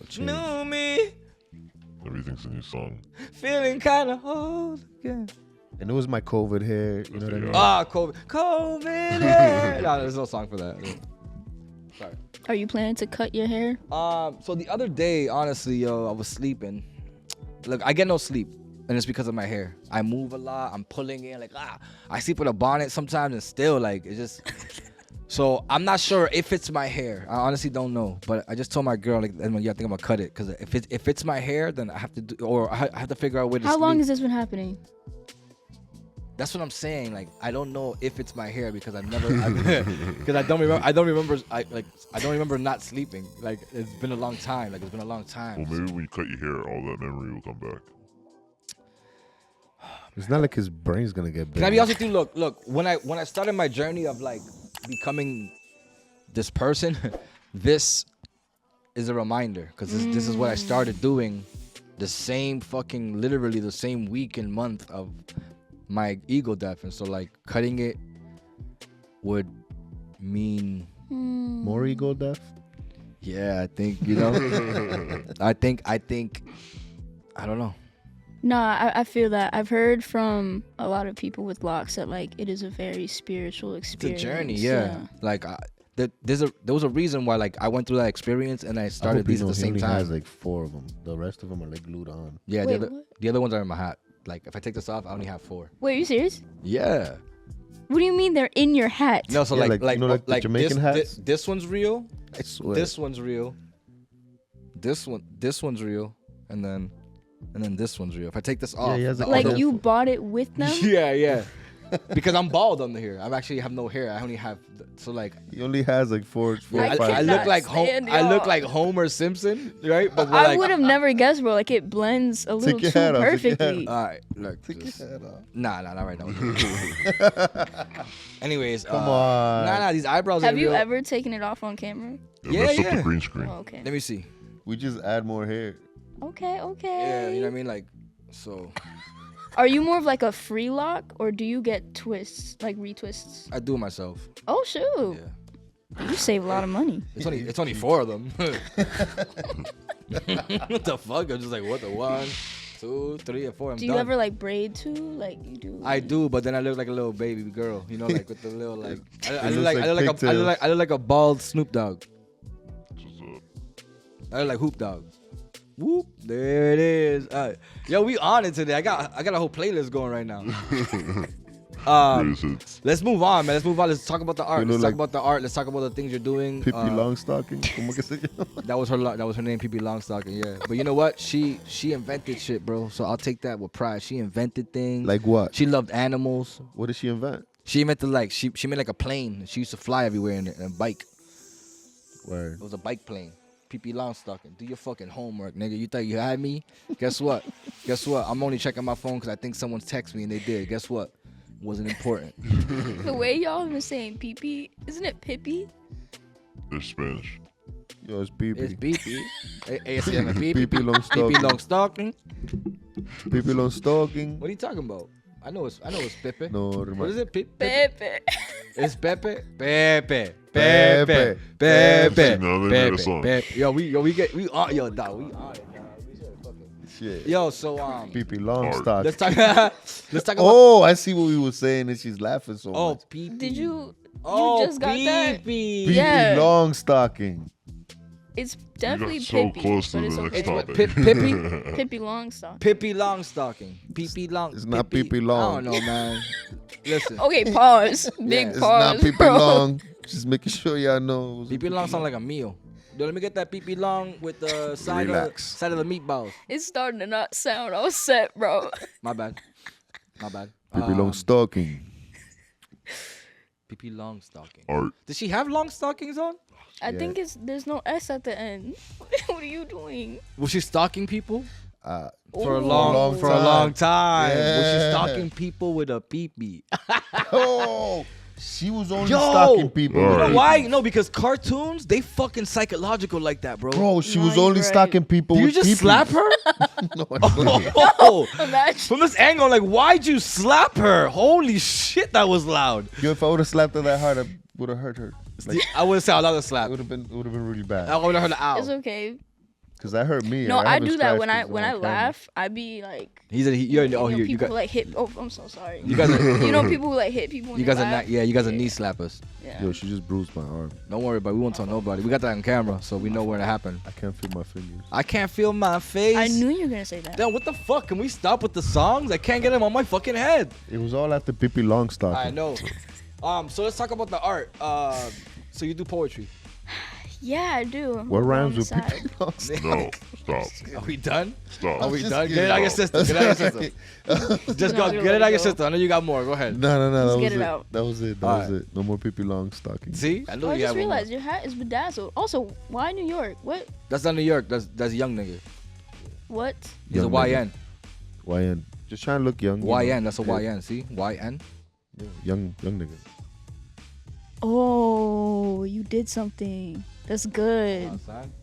a change. New me. Everything's a new song. Feeling kind of old again. And it was my COVID hair. You know what I mean? Ah, COVID hair. No, there's no song for that. Sorry. Are you planning to cut your hair? So the other day, honestly, yo, I was sleeping. Look, I get no sleep, and it's because of my hair. I move a lot. I'm pulling in, like, I sleep with a bonnet sometimes, and still, like, it's just. So I'm not sure if it's my hair. I honestly don't know. But I just told my girl, like, yeah, I think I'm gonna cut it, because if it's my hair, then I have to do, or I have to figure out where to How sleep. long has this been happening? That's what I'm saying. Like, I don't know if it's my hair because I've never, because I don't remember not sleeping. Like, it's been a long time. Like, it's been a long time. Well, maybe when you cut your hair, all that memory will come back. It's not like his brain's gonna get big. Can I be honest with you? Look. When I started my journey of like becoming this person, this is a reminder, because this is what I started doing. The same fucking, literally the same week and month of my ego death, and so like cutting it would mean More ego death? yeah, I think, you know. I think I don't know. Nah, I feel that. I've heard from a lot of people with locks that like it is a very spiritual It's a experience. journey, yeah. Like there was a reason why like I went through that experience and I started these at the he same only time. has like 4 of them. The rest of them are like glued on. Yeah, Wait, the what? other ones are in my hat. Like if I take this off, I only have 4. Wait, are you serious? Yeah. What do you mean they're in your hat? No, so Yeah, like like, you know, like the Jamaican hats? This one's real. I swear. This one's real. This one's real, and then this one's real. If I take this off, he has, the like, Like other- you bought it with them? Yeah. Because I'm bald under here. I actually have no hair. I only have so like He only has like 4 or I 5. I look cannot like stand I look y'all. like Homer Simpson, right? But we're I like, would have never guessed, bro. Like it blends a little your too hat off, take your hat perfectly. all right, look. Take just- your head off. Nah, not right now. Anyways, Come on. Nah, these eyebrows. Have ain't you real. ever taken it off on camera? It Yeah, messed up yeah. the green screen. Oh, okay. Let me see. We just add more hair. Okay. Yeah, you know what I mean, like so. Are you more of like a free lock or do you get twists, like retwists? I do it myself. Oh shoot. Yeah. You save a lot of money. It's only 4 of them. What the fuck? I'm just like, what the 1, 2, 3, and 4. I'm Do you done. ever like braid too? Like you do? I do, but then I look like a little baby girl, you know, like with the little like. I It look looks like like I look like pigtails. I look like a bald Snoop Dogg. What's up? I look like Hoop Dog. Whoop! There it is. Yo, we on it today. I got a whole playlist going right now. Greatest hits. Let's move on, man. Let's move on. Let's talk about the art. You know, Let's talk like- about the art. Let's talk about the things you're doing. Pippi Longstocking. ¿Cómo que se llama? That was her name, Pippi Longstocking. Yeah, but you know what? She invented shit, bro. So I'll take that with pride. She invented things. Like what? She loved animals. What did she invent? She invented like she made like a plane. She used to fly everywhere in a bike. Word. It was a bike plane. Pippi Longstocking. Do your fucking homework, nigga. You thought you had me? Guess what? Guess what? I'm only checking my phone because I think someone texted me and they did. Guess what? Wasn't important. The way y'all been saying pee, isn't it Pippi? It's Spanish. Yo, it's Pippi. It's Pippi. ASM and Pippi. Pippi Longstocking. Pippi Longstocking. Pippi Longstocking. What are you talking about? I know it's Pepe. No, What is it? Pepe? Pepe. It's Pepe. Pepe. Pepe. Pepe. Pepe. No, they made a song. Pepe. Yo, we on yo, dog. We on it, dog. We should fucking. Shit. Yo, so Pippi Longstocking. let's talk. Let's talk about. Oh, I see what we were saying, and she's laughing so Oh, much. Pippi. Did you? Oh, just got that? Pippi. Pippi Yeah. Longstocking. It's definitely so Pippi. close to but it's the okay. next It's what, topic. Pippi. Pippi Longstocking. Pippi Longstocking. Pippi Long. It's not Pippi Long. I don't know, man. Listen. Okay, pause. Big It's pause. not Pippi bro. Long. Just making sure y'all know. It was Pippi Long sound like a meal. Yo, let me get that Pippi Long with the side Relax. of the meatballs. It's starting to not sound all set, bro. My bad. My bad. Pippi Longstocking. Pippi Longstocking. Art. Did she have long stockings on? I Yeah. think there's no S at the end. What are you doing? Was she stalking people for a Ooh. long time? Was she Yeah. stalking people with a peepee? Oh, She was only Yo! stalking people. You You know know why? No, because cartoons, they fucking psychological like that, bro. Bro, she No, was you're only right. stalking people. Do you with just peepees. slap her? No, I didn't. Oh, Imagine. from this angle, like, why'd you slap her? Holy shit, that was loud. Yo, if I would have slapped her that hard, I would have hurt her. Like, I wouldn't say another slap. it would have been really I bad. would have heard the owl. It's okay. Cause that hurt me. No, I have a do that scratch when I 'cause when on I camera. laugh. I be like, You're you know, here. You people got, like hit. Oh, I'm so sorry. you guys are, You know, people who like hit people. When you they guys are laugh? not, yeah, you guys are knee slappers. Yeah. Yo, she just bruised my arm. Don't worry about it. We won't tell nobody. We got that on camera, so we know where it happened. I can't feel my fingers. I can't feel my face. I knew you were gonna say that. Damn, what the fuck? Can we stop with the songs? I can't get them on my fucking head. It was all after Pippi Longstocking. I know. So let's talk about the art. So you do poetry. Yeah, I do. What On rhymes the with side. Pippi Longstocking? No, stop. Are we done? Stop. Are we just done? kidding. Get it out your system. Get it out your system. Just go. No, Get it out your go. system. I know you got more. Go ahead. No, Let's that get was it it. out. That was it. That All was right. it. No more Pippi Longstocking. See? I knew Oh, I you just had one more. realized your hat is bedazzled. Also, why New York? What? That's not New York. That's a young nigga. What? He's a Young nigga. YN. YN. Just trying to look young. you know. YN. That's a Yeah. YN. See? YN. Yeah, young nigga. Oh, you did something. That's good.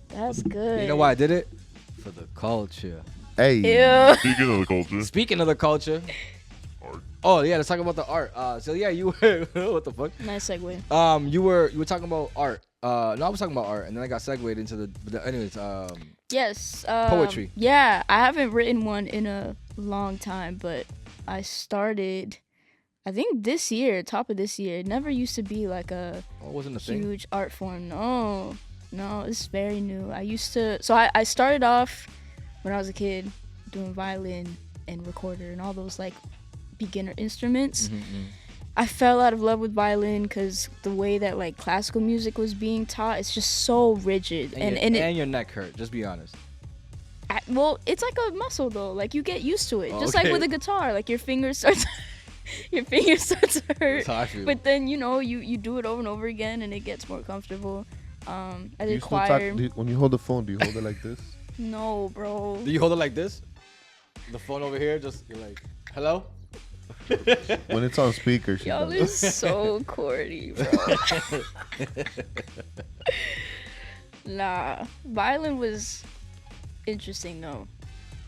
That's good. You know why I did it? For the culture. Hey. Ew. Speaking of the culture, Speaking of the culture. Art. Oh yeah, let's talk about the art. So yeah, you were what the fuck? Nice segue. You were talking about art. No, I was talking about art, and then I got segued into anyways. Yes. Poetry. Yeah, I haven't written one in a long time, but I started. I think this year, top of this year. It never used to be like a Oh, it wasn't a thing. huge art form. No, it's very new. I used to. So I started off when I was a kid doing violin and recorder and all those like beginner instruments. I fell out of love with violin because the way that like classical music was being taught, it's just so rigid And your neck hurt. Just be honest. well, it's like a muscle though. Like you get used to it, just like Okay. with a guitar. Like your fingers start to hurt. That's how I feel. But then you do it over and over again, and it gets more comfortable. I Do you did still choir. when you hold the phone, do you hold it like this? No, bro. Do you hold it like this? The phone over here, just you're like, hello. When it's on speaker, she Y'all does. is so corny, bro. Nah, violin was interesting though.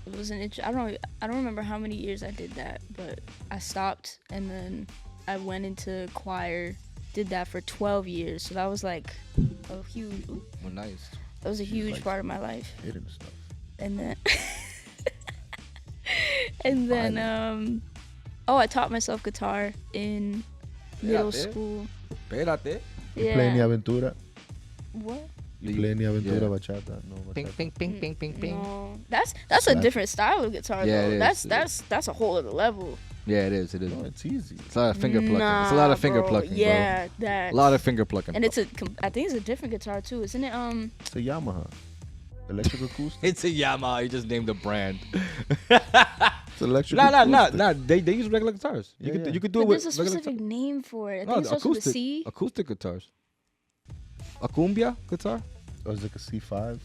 It was I don't remember how many years I did that, but I stopped and then I went into choir. Did that for 12 years, so that was like a huge. Well, nice. That was a huge like- part of my life. Hidden stuff. And then and then I taught myself guitar in middle Espérate. school. Espérate. You play any Yeah. aventura? What? You play any aventura Yeah. bachata? No, Ping, bachata. ping, ping, ping, ping, ping. No, that's a Slap. different style of guitar Yeah, though. it That's is. that's a whole other level. Yeah, it is. It is. No, it's easy. It's a lot of finger plucking. It's a lot of finger bro. plucking, Yeah, bro. that. A lot of finger plucking. And it's I think it's a different guitar too, isn't it? It's a Yamaha. Electric acoustic. It's a Yamaha. You just named a brand. It's electric acoustic. Nah. They use regular guitars. You Yeah, could do But it with there's a regular specific name for it. I think No, it starts with a C. acoustic guitars. A cumbia guitar. Or is it like a C5?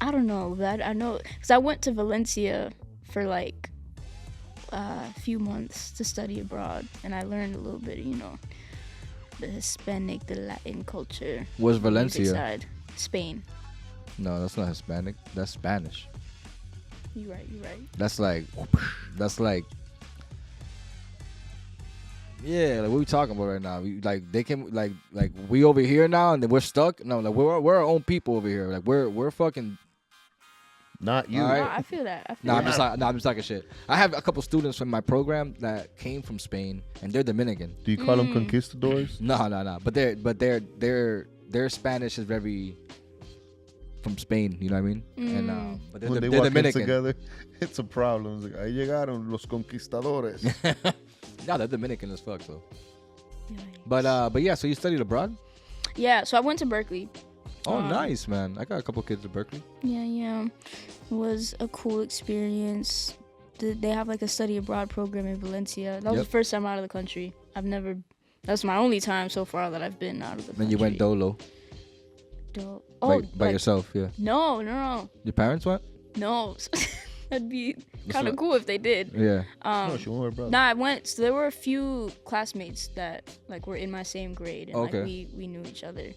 I don't know, but I know because I went to Valencia for like a few months to study abroad, and I learned a little bit, the Hispanic, the Latin culture. Where's music Valencia? side. Spain. No, that's not Hispanic. That's Spanish. You're right. That's like. Yeah, like what we talking about right now? They can like we over here now and then we're stuck. No, like we're our own people over here. Like we're fucking. Not you. All right. No, I feel that. No, I'm just talking shit. I have a couple students from my program that came from Spain and they're Dominican. Do you call them conquistadors? No. But their Spanish is very from Spain. You know what I mean? And but When they they're walk in Dominican. together, it's a problem. It's like, ahí llegaron los conquistadores. No, they're Dominican as fuck though. Yikes. But yeah. So you studied abroad? Yeah, so I went to Berkeley. Oh, nice, man. I got a couple kids at Berkeley. Yeah. It was a cool experience. They have like a study abroad program in Valencia. That was Yep. the first time out of the country. That's my only time so far that I've been out of the country. Then you went dolo Oh, by like- yourself, yeah. No. Your parents went? No. That'd be What's kind of up? cool if they did. Yeah. No, she went with her brother. Nah, I went. So there were a few classmates that like were in my same grade, and Okay. like we knew each other.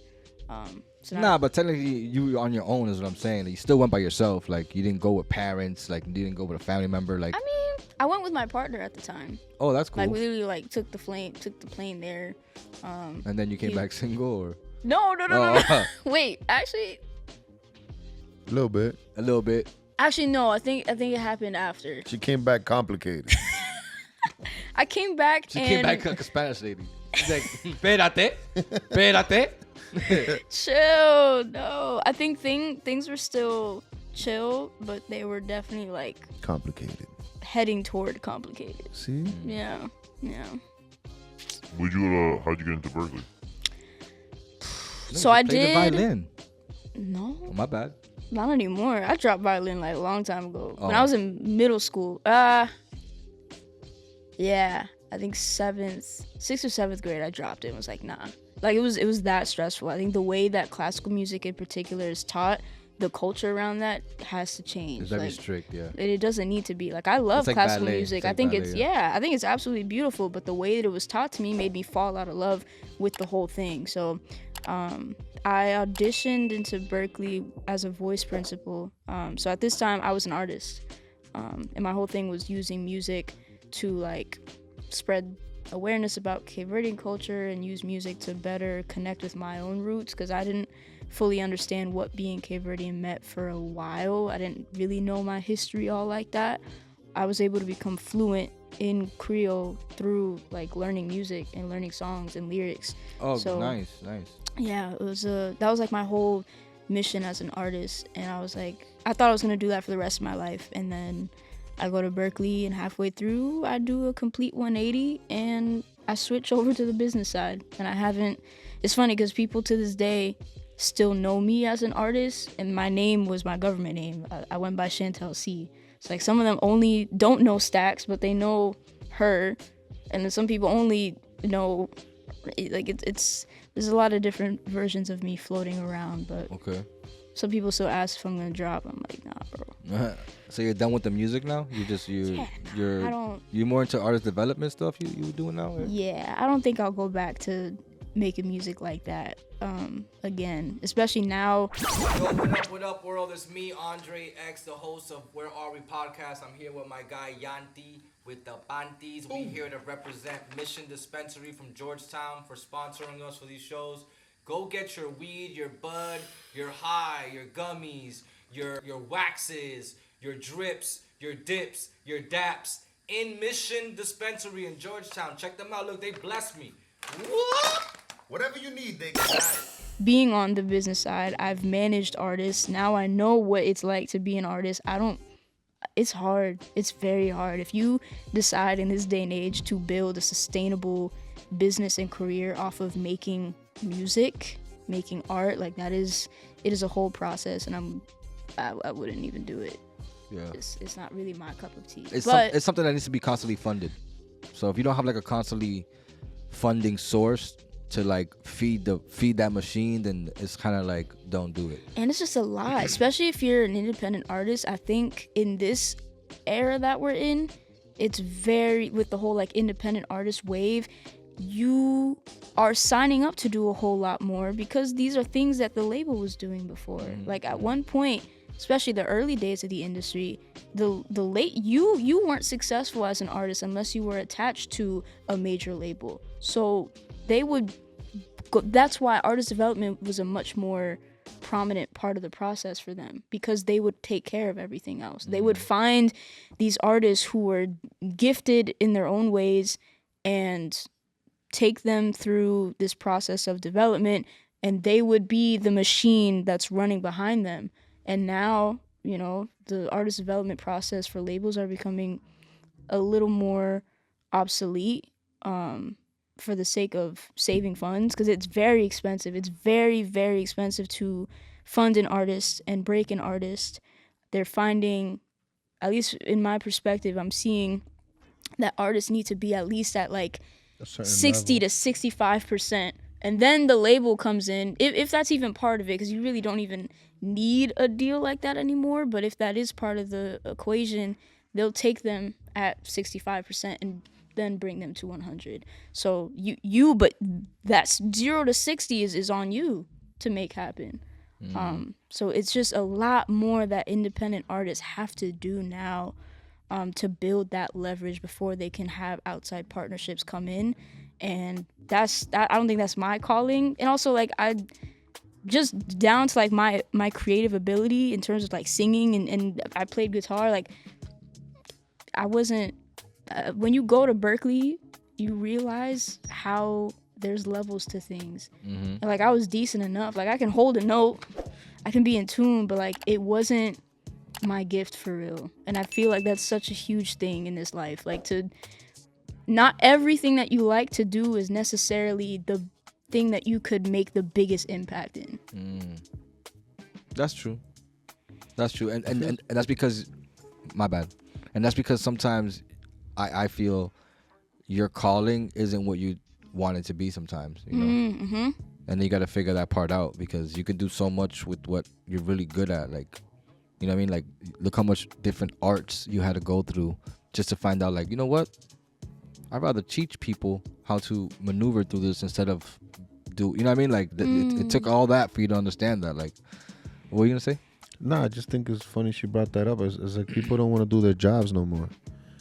So Nah, but technically you were on your own is what I'm saying. You still went by yourself. Like you didn't go with parents. Like you didn't go with a family member. Like I mean, I went with my partner at the time. oh, that's cool. Like we literally like took the plane there. And then you came back single, or No. Oh. Wait, actually, A little bit. a little bit. no. I think it happened after. She came back complicated. I came back. She and came back like a Spanish lady. She's like, espérate, espérate. Chill. No, I think things were still chill, but they were definitely like Complicated. heading toward complicated. See? Yeah. How'd you get into Berkeley? So I Play the did. violin. No, Oh, my bad. not anymore. I dropped violin like a long time ago. When Oh. I was in middle school. Yeah, I think 6th or 7th grade, I dropped it and was like, nah. Like it was that stressful. I think the way that classical music in particular is taught, the culture around that has to change. It's very Like, strict, yeah. it doesn't need to be. Like I love It's like classical ballet. music. It's I like think ballet, it's yeah. I think it's absolutely beautiful, but the way that it was taught to me made me fall out of love with the whole thing. So I auditioned into Berkeley as a voice principal. So at this time I was an artist. And my whole thing was using music to like spread awareness about Cape Verdean culture and use music to better connect with my own roots, because I didn't fully understand what being Cape Verdean meant for a while. I didn't really know my history all like that. I was able to become fluent in Creole through like learning music and learning songs and lyrics. Oh, So- nice. Yeah, it was that was like my whole mission as an artist, and I was like, I thought I was gonna do that for the rest of my life, and then I go to Berkeley, and halfway through I do a complete 180 and I switch over to the business side. And I haven't. It's funny because people to this day still know me as an artist, and my name was my government name. I went by Chantel C. It's like some of them only don't know Stax, but they know her, and then some people only know like it's there's a lot of different versions of me floating around, but Okay. some people still ask if I'm gonna drop. I'm like, nah, bro. So you're done with the music now? I don't. You're more into artist development stuff you doing now? Or? Yeah, I don't think I'll go back to making music like that again, especially now. Yo, what up, world? It's me, Andre X, the host of Where Are We podcast. I'm here with my guy Yanti with the Panties. We here to represent Mission Dispensary from Georgetown for sponsoring us for these shows. Go get your weed, your bud, your high, your gummies, your waxes, your drips, your dips, your daps in Mission Dispensary in Georgetown. Check them out. Look, they blessed me. What? Whatever you need, they got it. Being on the business side, I've managed artists. Now I know what it's like to be an artist. It's hard. It's very hard. If you decide in this day and age to build a sustainable business and career off of making music, making art, like it is a whole process, and I wouldn't even do it. Yeah. It's not really my cup of tea. It's But it's something that needs to be constantly funded. So if you don't have like a constantly funding source to like feed that machine, then it's kind of like don't do it. and it's just a lot, especially if you're an independent artist. I think in this era that we're in, it's very, with the whole like independent artist wave, you are signing up to do a whole lot more because these are things that the label was doing before. Like at one point, especially the early days of the industry, the late you weren't successful as an artist unless you were attached to a major label. So they would go, that's why artist development was a much more prominent part of the process for them, because they would take care of everything else. They would find these artists who were gifted in their own ways and take them through this process of development, and they would be the machine that's running behind them. And now, you know, the artist development process for labels are becoming a little more obsolete for the sake of saving funds, because it's very expensive. It's very, very expensive to fund an artist and break an artist. They're finding, at least in my perspective, I'm seeing that artists need to be at least at like A certain 60 level. to 65% And then the label comes in, if that's even part of it, because you really don't even need a deal like that anymore. But if that is part of the equation, they'll take them at 65% and then bring them to 100. So but that's 0 to 60 is on you to make happen. So it's just a lot more that independent artists have to do now to build that leverage before they can have outside partnerships come in. And I don't think that's my calling. And also, like, I just down to like my creative ability in terms of like singing and I played guitar. Like, I wasn't. When you go to Berkeley, you realize how there's levels to things. And, like, I was decent enough. Like, I can hold a note, I can be in tune, but like it wasn't my gift for real. And I feel like that's such a huge thing in this life. Like, not everything that you like to do is necessarily the thing that you could make the biggest impact in. That's true. And that's because, my bad. And that's because sometimes I feel your calling isn't what you want it to be sometimes, you know? And you got to figure that part out, because you can do so much with what you're really good at. Like, you know what I mean? Like, look how much different arts you had to go through just to find out, like, you know what? I'd rather teach people how to maneuver through this instead of you know what I mean? Like, it took all that for you to understand that. Like, what were you going to say? Nah, I just think it's funny she brought that up. It's like people don't want to do their jobs no more.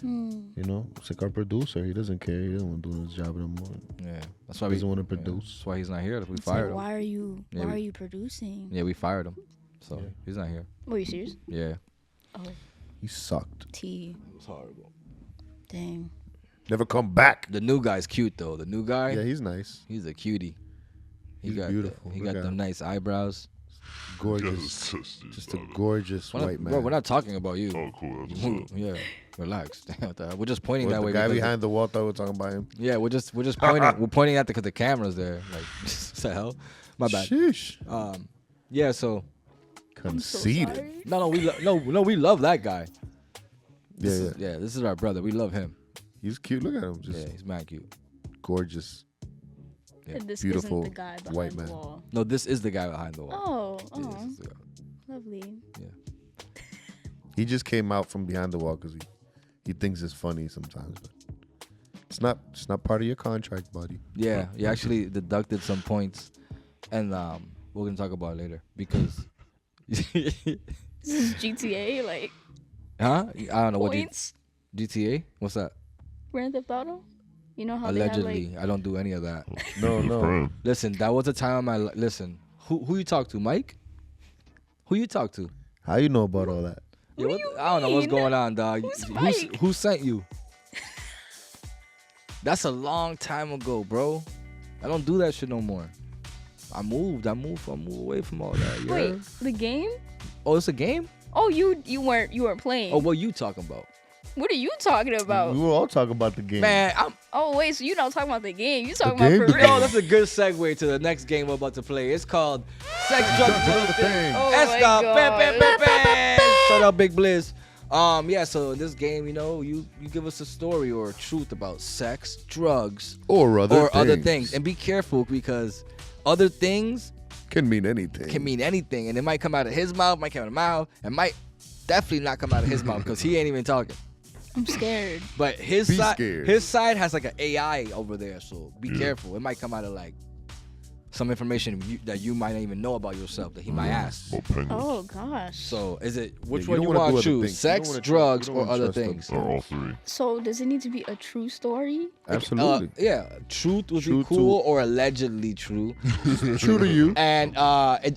You know, it's like our producer. He doesn't care. He doesn't want to do his job no more. Yeah, that's why He doesn't want to produce. That's why he's not here. We It's fired like, him. why are you producing? Yeah, we fired him. So he's not here. Were you serious? Yeah. Oh, He sucked. T. It was horrible. Dang. Never come back. The new guy's cute though. The new guy, Yeah, he's nice. he's a cutie. He's beautiful. He Look got at them him. nice eyebrows. Gorgeous. Yes, Just a gorgeous white man. Bro, we're not talking about you. Oh, cool. That's what's up. Yeah, relax. We're just pointing Well, that the way. guy because- behind the wall thought we were talking about him. Yeah, we're just pointing. We're pointing at because the camera's there. Like, what the hell? My bad. Sheesh. Yeah. So Conceited. no, we love that guy. Yeah, Yeah, this is our brother. We love him. He's cute. Look at him. Just Yeah, he's mad cute. gorgeous. Yeah. And this Beautiful isn't the guy behind white the man. wall. No, this is the guy behind the wall. Oh, Yeah, this is the guy. lovely. He just came out from behind the wall because he thinks it's funny sometimes, but it's not part of your contract, buddy. Yeah, you actually deducted some points, and we're gonna talk about it later because. This is GTA, like, Huh? I don't know points. what GTA. What's that? Grand Theft Auto. You know how Allegedly, they have, I don't do any of that. No. Friend. Listen, that was a time listen. Who you talk to, Mike? Who you talk to? How you know about all that? Yeah, What do you I don't know what's mean? going on, dog. Who's Mike? Who sent you? That's a long time ago, bro. I don't do that shit no more. I moved away from all that. Yeah. Wait, the game? Oh, it's a game? Oh, you weren't playing. Oh, what you talking about? What are you talking about? We were all talking about the game. Man, I'm. Oh wait, so you're not talking about the game? You talking game? about The for game. real? Oh, that's a good segue to the next game we're about to play. It's called Sex, Drugs, and Other Things. Oh my S.DOT. Bam, bam, bam, God. bam. Shut up, Big Blizz. Yeah, so in this game, you know, you give us a story or a truth about sex, drugs, or other things. And be careful because other things can mean anything. can mean anything. And it might come out of his mouth, might come out of my mouth, and might definitely not come out of his mouth because he ain't even talking. I'm scared. But his Be side, scared. his side has like an AI over there, so be careful. It might come out of like some information that you might not even know about yourself that he might ask. Well, penguins Oh gosh. So is it which you one don't you wanna want do to other choose? things. You don't Sex, wanna drugs, you don't or wanna other trust them. things? are all three. So does it need to be a true story? Absolutely. Yeah, truth would True be cool or allegedly true. True to you. And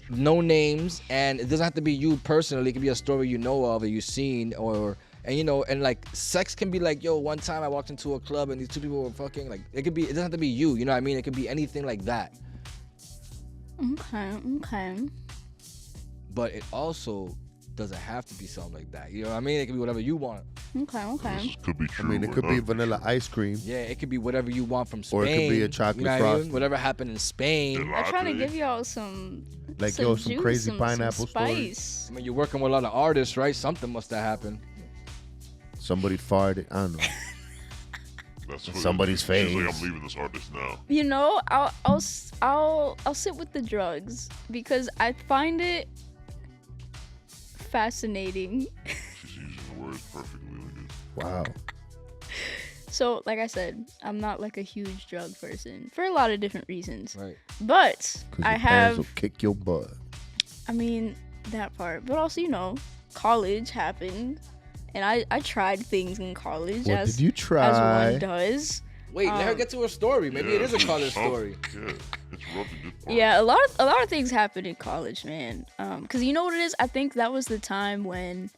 no names, and it doesn't have to be you personally. It could be a story you know of or you've seen, or and you know, and like sex can be like, yo, one time I walked into a club and these two people were fucking. Like it doesn't have to be you. You know what I mean? It could be anything like that. Okay. But it also doesn't have to be something like that. You know what I mean? It could be whatever you want. Okay. This could be I true. mean, it or could be not. vanilla ice cream. Yeah, it could be whatever you want from Spain. Or it could be a chocolate you know what I mean? frosting. Whatever happened in Spain. I'm trying to Latte. give y'all some Like, yo, some juice, crazy some pineapple stories. spice. I mean, you're working with a lot of artists, right? Something must have happened. Somebody farted. I don't know. That's Somebody's She's like, face. I'm leaving this artist now. You know, I'll sit with the drugs because I find it fascinating. She's using the words perfectly. Wow. So, like I said, I'm not like a huge drug person for a lot of different reasons. Right. But 'Cause I your parents will have, kick your butt. I mean, that part. But also, you know, college happened, and I tried things in college What as did you as try? one does. Wait, let her get to her story. Maybe it is a college Oh, story. Yeah, it's rough and good part. Yeah, a lot of things happened in college, man. Cause you know what it is. I think that was the time when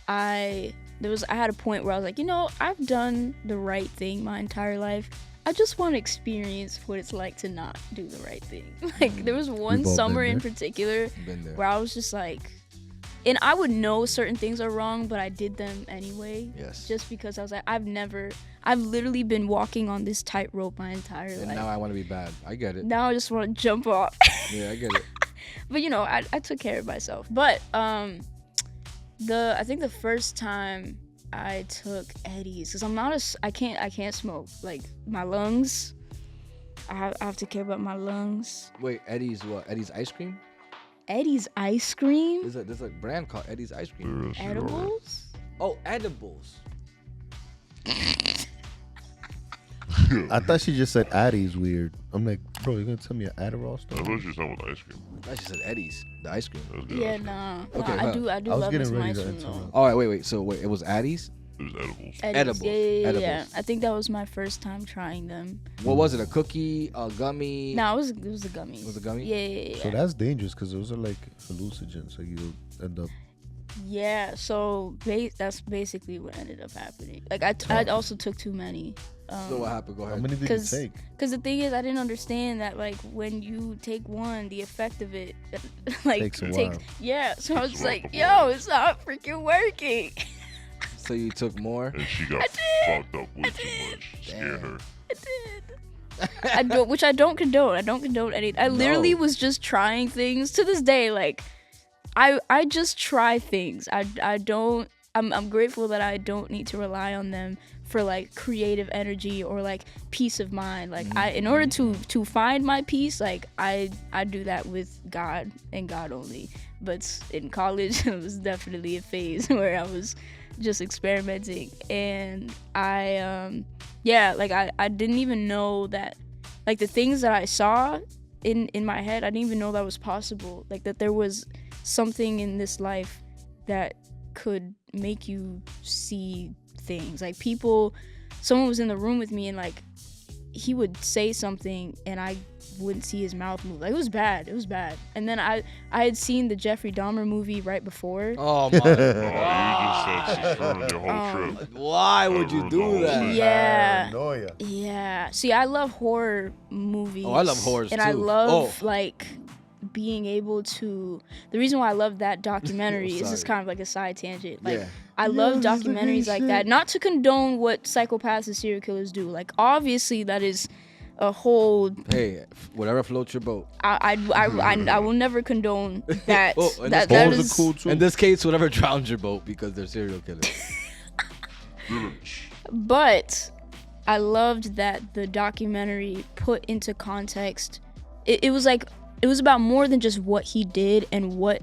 I had a point where I was like, you know, I've done the right thing my entire life. I just want to experience what it's like to not do the right thing. Like there was one We've all summer been in there. particular Been there. where I was just like, and I would know certain things are wrong, but I did them anyway. Yes. Just because I was like, I've literally been walking on this tightrope my entire And life. now I want to be bad. I get it. Now I just want to jump off. Yeah, I get it. But you know, I took care of myself. But I think the first time I took Eddie's, because I can't smoke. Like my lungs, I have to care about my lungs. Wait, Eddie's what? Eddie's ice cream? Eddie's ice cream, There's a brand called Eddie's ice cream. There is, you're right. edibles. Oh, edibles. I thought she just said Addie's weird. I'm like, bro, you gonna tell me an Adderall I story? thought you were talking about ice cream. I thought she said Eddie's, the ice cream. That was good Yeah, ice cream. nah. Okay, I do I was love getting some ready ice to cream interrupt. though. All right, wait. So wait, it was Addie's. It was edibles. Eddie's, Edibles, yeah. edibles. I think that was my first time trying them. What was it? A cookie? A gummy? No, it was a gummy. It was a gummy? Yeah. So that's dangerous because those are like hallucinogens. So you end up. Yeah, so that's basically what ended up happening. Like I also took too many. So what happened? Go How ahead. many did you take? Because the thing is, I didn't understand that like when you take one, the effect of it like Takes a while. Yeah, so I was Takes a like, while. yo, it's not freaking working. So you took more? And she got I did. fucked up way too much. Scared her. I don't, which I don't condone. I don't condone any. I literally No. was just trying things to this day. Like, I just try things. I don't. I'm grateful that I don't need to rely on them for like creative energy or like peace of mind. Like in order to find my peace, like I do that with God and God only. But in college, it was definitely a phase where I was just experimenting, and I didn't even know that, like the things that I saw in my head, I didn't even know that was possible. Like that there was something in this life that could make you see things. Like someone was in the room with me and like he would say something and I wouldn't see his mouth move. Like it was bad. And then I had seen the Jeffrey Dahmer movie right before. Oh my Oh, god. you just said she ruined your whole trip. Why would you do that? Yeah. Paranoia. Yeah. See, I love horror movies. Oh, I love horrors, and I too. love like being able to. The reason why I love that documentary is just Sorry. kind of like a side tangent. Like Yeah. I love documentaries like that. Not to condone what psychopaths and serial killers do. Like obviously that is a whole. Hey, whatever floats your boat. I will never condone that. Oh, and that this that Balls is are cool too. In this case, whatever drowns your boat because they're serial killers. But I loved that the documentary put into context. It was like it was about more than just what he did and what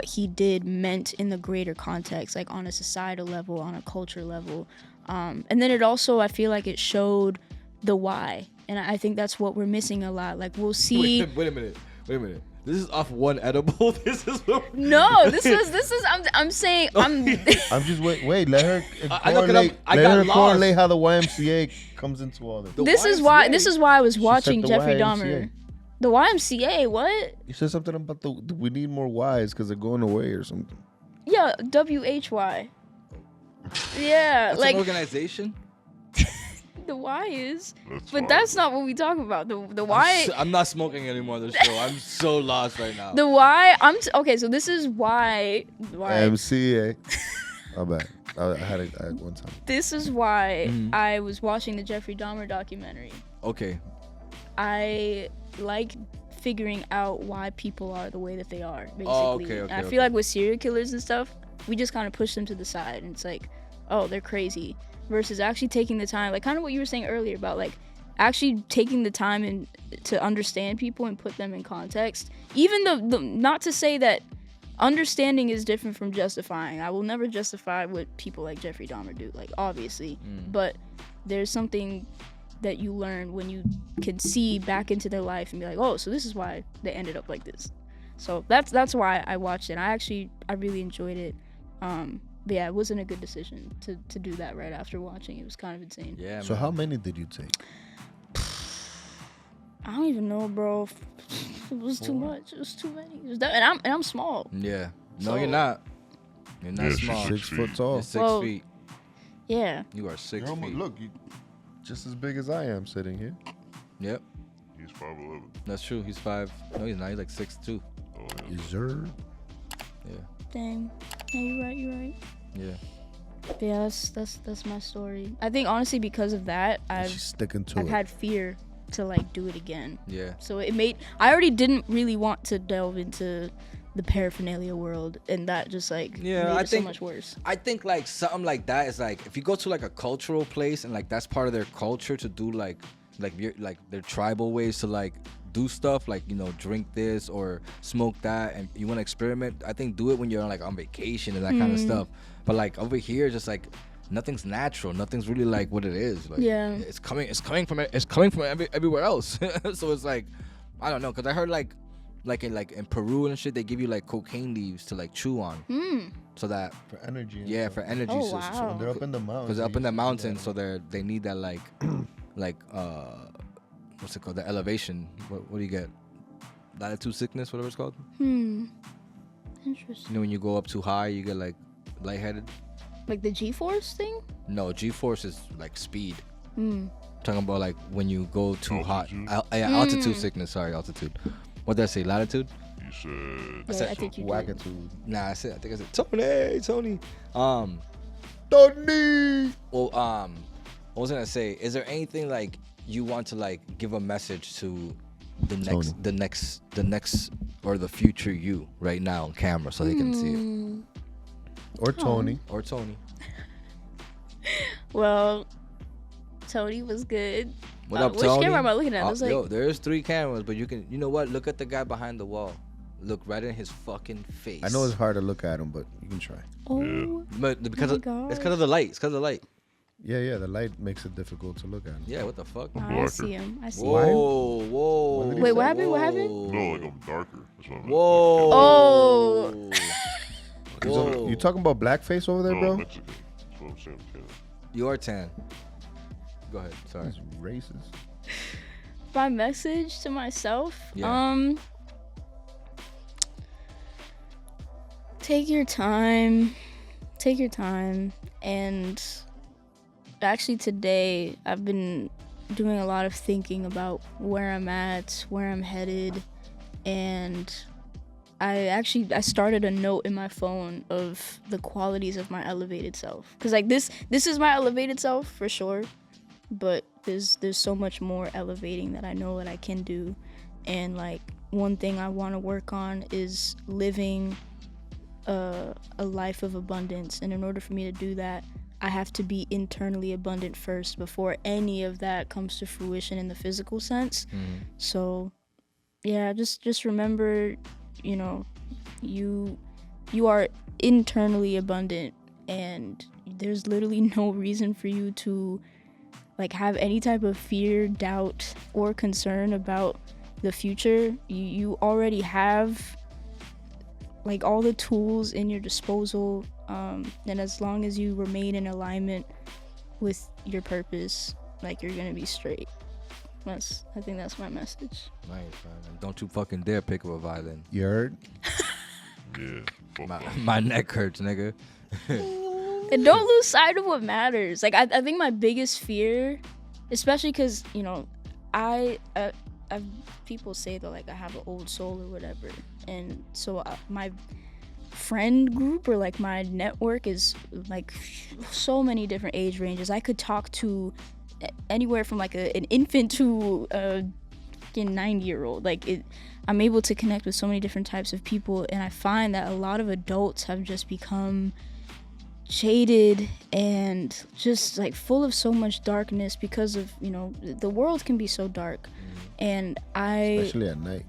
he did meant in the greater context, like on a societal level, on a culture level. And then it also, I feel like it showed the why. And I think that's what we're missing a lot. Like we'll see. Wait a minute. This is off one edible. This is what No, this is. I'm saying I'm. I'm just wait. Let her I know, 'cause correlate. I Let got her lost. correlate how the YMCA comes into all this. The This is YMCA. why I was said watching the Jeffrey YMCA. Dahmer. The YMCA, what? You said something about the we need more Ys because they're going away or something. Yeah, WHY. Yeah, That's like an organization. the Y is, That's but fine. that's not what we talk about. The Y, I'm not smoking anymore on the show. I'm so lost right now. the Y. Okay. So this is why. YMCA. My bad. I had it at one time. This is why Mhm. I was watching the Jeffrey Dahmer documentary. Okay. I like figuring out why people are the way that they are, basically. Oh, okay, And I okay. feel like with serial killers and stuff, we just kind of push them to the side, and it's like, oh, they're crazy. versus actually taking the time, like kind of what you were saying earlier about like actually taking the time and to understand people and put them in context. Even the not to say that understanding is different from justifying. I will never justify what people like Jeffrey Dahmer do, like obviously, but there's something that you learn when you can see back into their life and be like, oh, so this is why they ended up like this. So that's why I watched it. I really enjoyed it. But yeah, it wasn't a good decision to do that right after watching. It was kind of insane. Yeah. So man. how many did you take? I don't even know, bro. It was too much. It was too many. It was and I'm small. Yeah. No, So- you're not. You're not Yeah, she's small. 6 foot tall. You're 6 Well, feet. Yeah. You are 6 You're feet. almost, look, you just as big as I am sitting here. Yep. He's 5'11". That's true. He's 5. No, he's not. He's like 6'2". Oh, yeah. Yes, sir. Yeah. Dang. No, you're right. Yeah. But yeah, that's my story. I think honestly because of that, She's sticking to I've it. had fear to like do it again. Yeah. So I already didn't really want to delve into the paraphernalia world, and that just like Yeah, made I it think- so much worse. I think like something like that is like if you go to like a cultural place and like that's part of their culture to do like their tribal ways to like do stuff like, you know, drink this or smoke that, and you want to experiment, I think do it when you're like on vacation and that kind of stuff. But like over here, just like nothing's natural, nothing's really like what it is. Like, Yeah. it's coming from everywhere else. So it's like I don't know, because I heard like in Peru and shit, they give you like cocaine leaves to like chew on, so that For energy. and yeah, stuff. for energy. Oh, so- wow. And they're up in the mountains. because they're up in they the use mountains, that. so they need that like what's it called, the elevation. What do you get, latitude sickness, whatever it's called. Interesting. You know, when you go up too high, you get like lightheaded. Like the G-force thing? No, G-force is like speed. Hmm. Talking about like when you go too hot. Altitude? Altitude sickness. Sorry, altitude. What did I say? Latitude? You said. Yeah, said I think you did. Wackitude. Nah, I think I said Tony. Tony. Well, what was I gonna say? Is there anything like you want to like give a message to the next, or the future you right now on camera so they can see it? Or Tony. Or Tony. Well, Tony was good. What up, which Tony? camera am I looking at? I was like, yo, there's 3 cameras, but you know what? Look at the guy behind the wall. Look right in his fucking face. I know it's hard to look at him, but you can try. oh, but because my it's gosh. because of the light. It's because of the light. Yeah, the light makes it difficult to look at him. Yeah, what the fuck? I see him. I see him. Whoa. What did he Wait, say? what happened? What happened? No, like I'm darker. That's what I meant. Whoa. Oh. Whoa. You talking about blackface over there, No, bro? Mexican. That's what I'm saying. Canada. You are tan. Go ahead. Sorry. That's racist. My message to myself. Yeah. Take your time. Take your time. And actually today I've been doing a lot of thinking about where I'm at, where I'm headed, and I started a note in my phone of the qualities of my elevated self. Cause like this is my elevated self for sure, but there's so much more elevating that I know that I can do. And like one thing I want to work on is living a life of abundance. And in order for me to do that, I have to be internally abundant first before any of that comes to fruition in the physical sense. So yeah, just remember, you know, you are internally abundant, and there's literally no reason for you to like have any type of fear, doubt, or concern about the future. You already have like all the tools in your disposal, and as long as you remain in alignment with your purpose, like you're gonna be straight. I think that's my message. Nice, man. Don't you fucking dare pick up a violin. You heard? Yeah. Fuck off. My neck hurts, nigga. And don't lose sight of what matters. Like I think my biggest fear, especially because you know, I've people say that like I have an old soul or whatever, and so my friend group or like my network is like so many different age ranges. I could talk to anywhere from like an infant to a 90-year-old. Like I'm able to connect with so many different types of people, and I find that a lot of adults have just become jaded and just like full of so much darkness because of, you know, the world can be so dark. And Especially at night.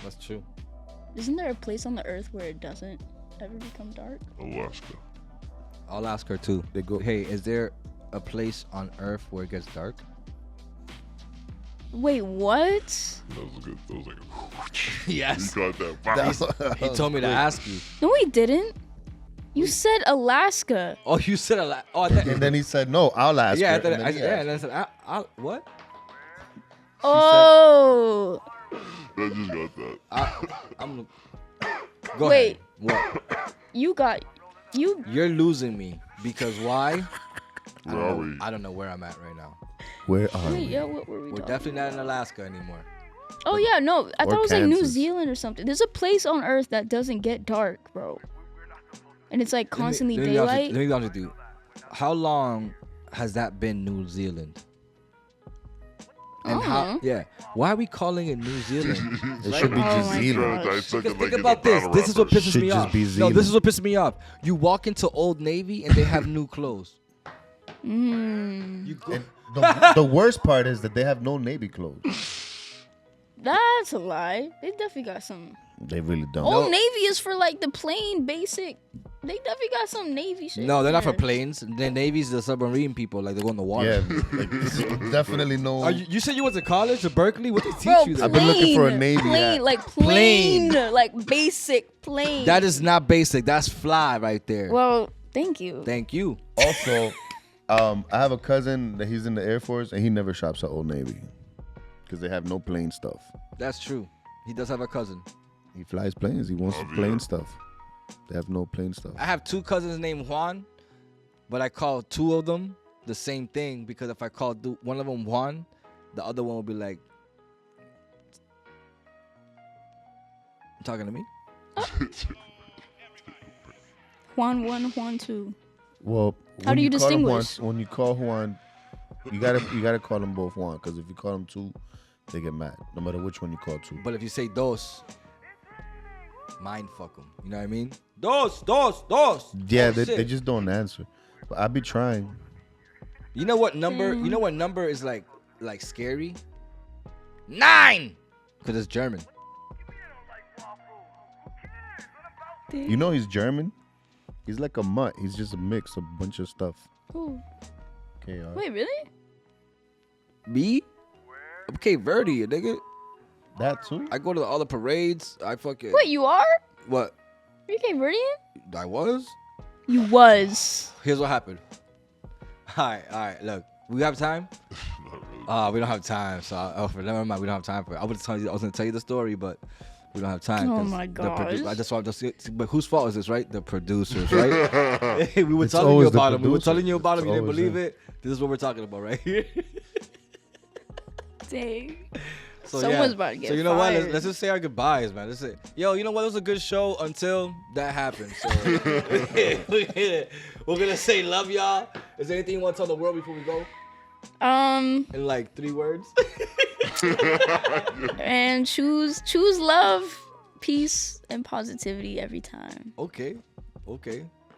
That's true. Isn't there a place on the earth where it doesn't ever become dark? Alaska. I'll ask her too. They go. Hey, is there a place on Earth where it gets dark? Wait, what? That was good. That was like, Yes. you got that. He told me to ask you. No, he didn't. You said Alaska. Oh, you said a lot. Oh, I thought, And then he said, "No, I'll ask." yeah, I her. thought, And then he asked. and I said, what? Oh. I just got that. I'm. Go Wait. ahead. What? You got you. You're losing me because why? Where are we? I don't know where I'm at right now. Where are Wait, we? yeah, what were we We're talking definitely not in Alaska anymore. Oh yeah, no. I Or thought it was like New Kansas. Zealand or something. There's a place on Earth that doesn't get dark, bro. And it's like constantly Let me be honest daylight. with you. How long has that been New Zealand? And how? Yeah. Why are we calling it New Zealand? It should be Oh just my Zealand. God. Because think about this. This is what pisses Should me just off. be No, Zealand. this is what pisses me off. You walk into Old Navy and they have new clothes. You go. And the worst part is that they have no Navy clothes. That's a lie. They definitely got some. They really don't. Old Navy is for like the plain basic. They definitely got some Navy shit. No, they're not for there. planes. The Navy's the submarine people. Like they go in the water. Yeah, like, definitely no. You said you went to college to Berkeley? What did they teach Bro, you I've there? been looking for a plain, Navy plain, hat. like plain, like basic plain. That is not basic. That's fly right there. Well, thank you. Thank you. Also, I have a cousin that he's in the Air Force and he never shops at Old Navy because they have no plane stuff. That's true. He does have a cousin. He flies planes. He wants plane stuff. They have no plane stuff. I have two cousins named Juan, but I call two of them the same thing because if I call one of them Juan, the other one will be like, "You talking to me?" Juan 1, Juan 2. Well, How when do you call him Juan- distinguish? when you call Juan, you gotta call them both Juan because if you call them two, they get mad. No matter which one you call two. But if you say dos, mind fuck them. You know what I mean? Dos, dos, dos. Yeah, Oh, they shit. just don't answer. But I be trying. You know what number? You know what number is like scary? 9, because it's German. You know he's German. He's like a mutt. He's just a mix of a bunch of stuff. Who? KR. Wait, really? Me? I'm Cape Verde, nigga. That too? I go to all the parades. I fucking Wait, you are? what? Are you Cape Verdean? I was. You was. Here's what happened. All right. Look, we have time. We don't have time. So never mind. We don't have time for it. I was gonna tell you the story, but we don't have time. Oh 'cause my But whose fault is this, right? The producers, right? We were It's telling you always the about them. We were producer. telling you about them. You It's didn't always believe them. it. This is what we're talking about right here. Dang. So Someone's about to get So you know what? fired. Let's just say our goodbyes, man. Let's say, yo, you know what? It was a good show until that happened. So we're gonna say love y'all. Is there anything you want to tell the world before we go? In like 3 words. And choose love, peace, and positivity every time. Okay.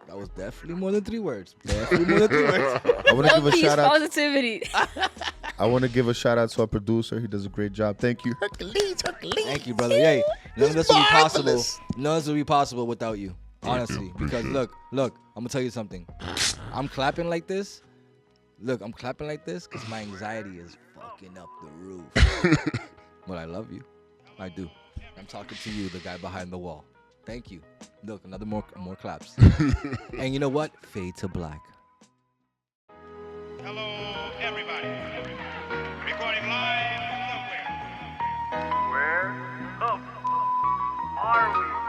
That was definitely more than 3 words. Definitely more than 3 words. I want to give Love, a peace, shout out. positivity. I want to give a shout out to our producer. He does a great job. Thank you. Thank you, brother. Hey, none of this would be possible. None of this would be possible without you. Honestly, because look, I'm gonna tell you something. I'm clapping like this. Look, I'm clapping like this because my anxiety is fucking up the roof. But I love you. I do. I'm talking to you, the guy behind the wall. Thank you. Look, another more claps. And you know what? Fade to black. Hello, everybody. Recording live from somewhere. Where the f- are we?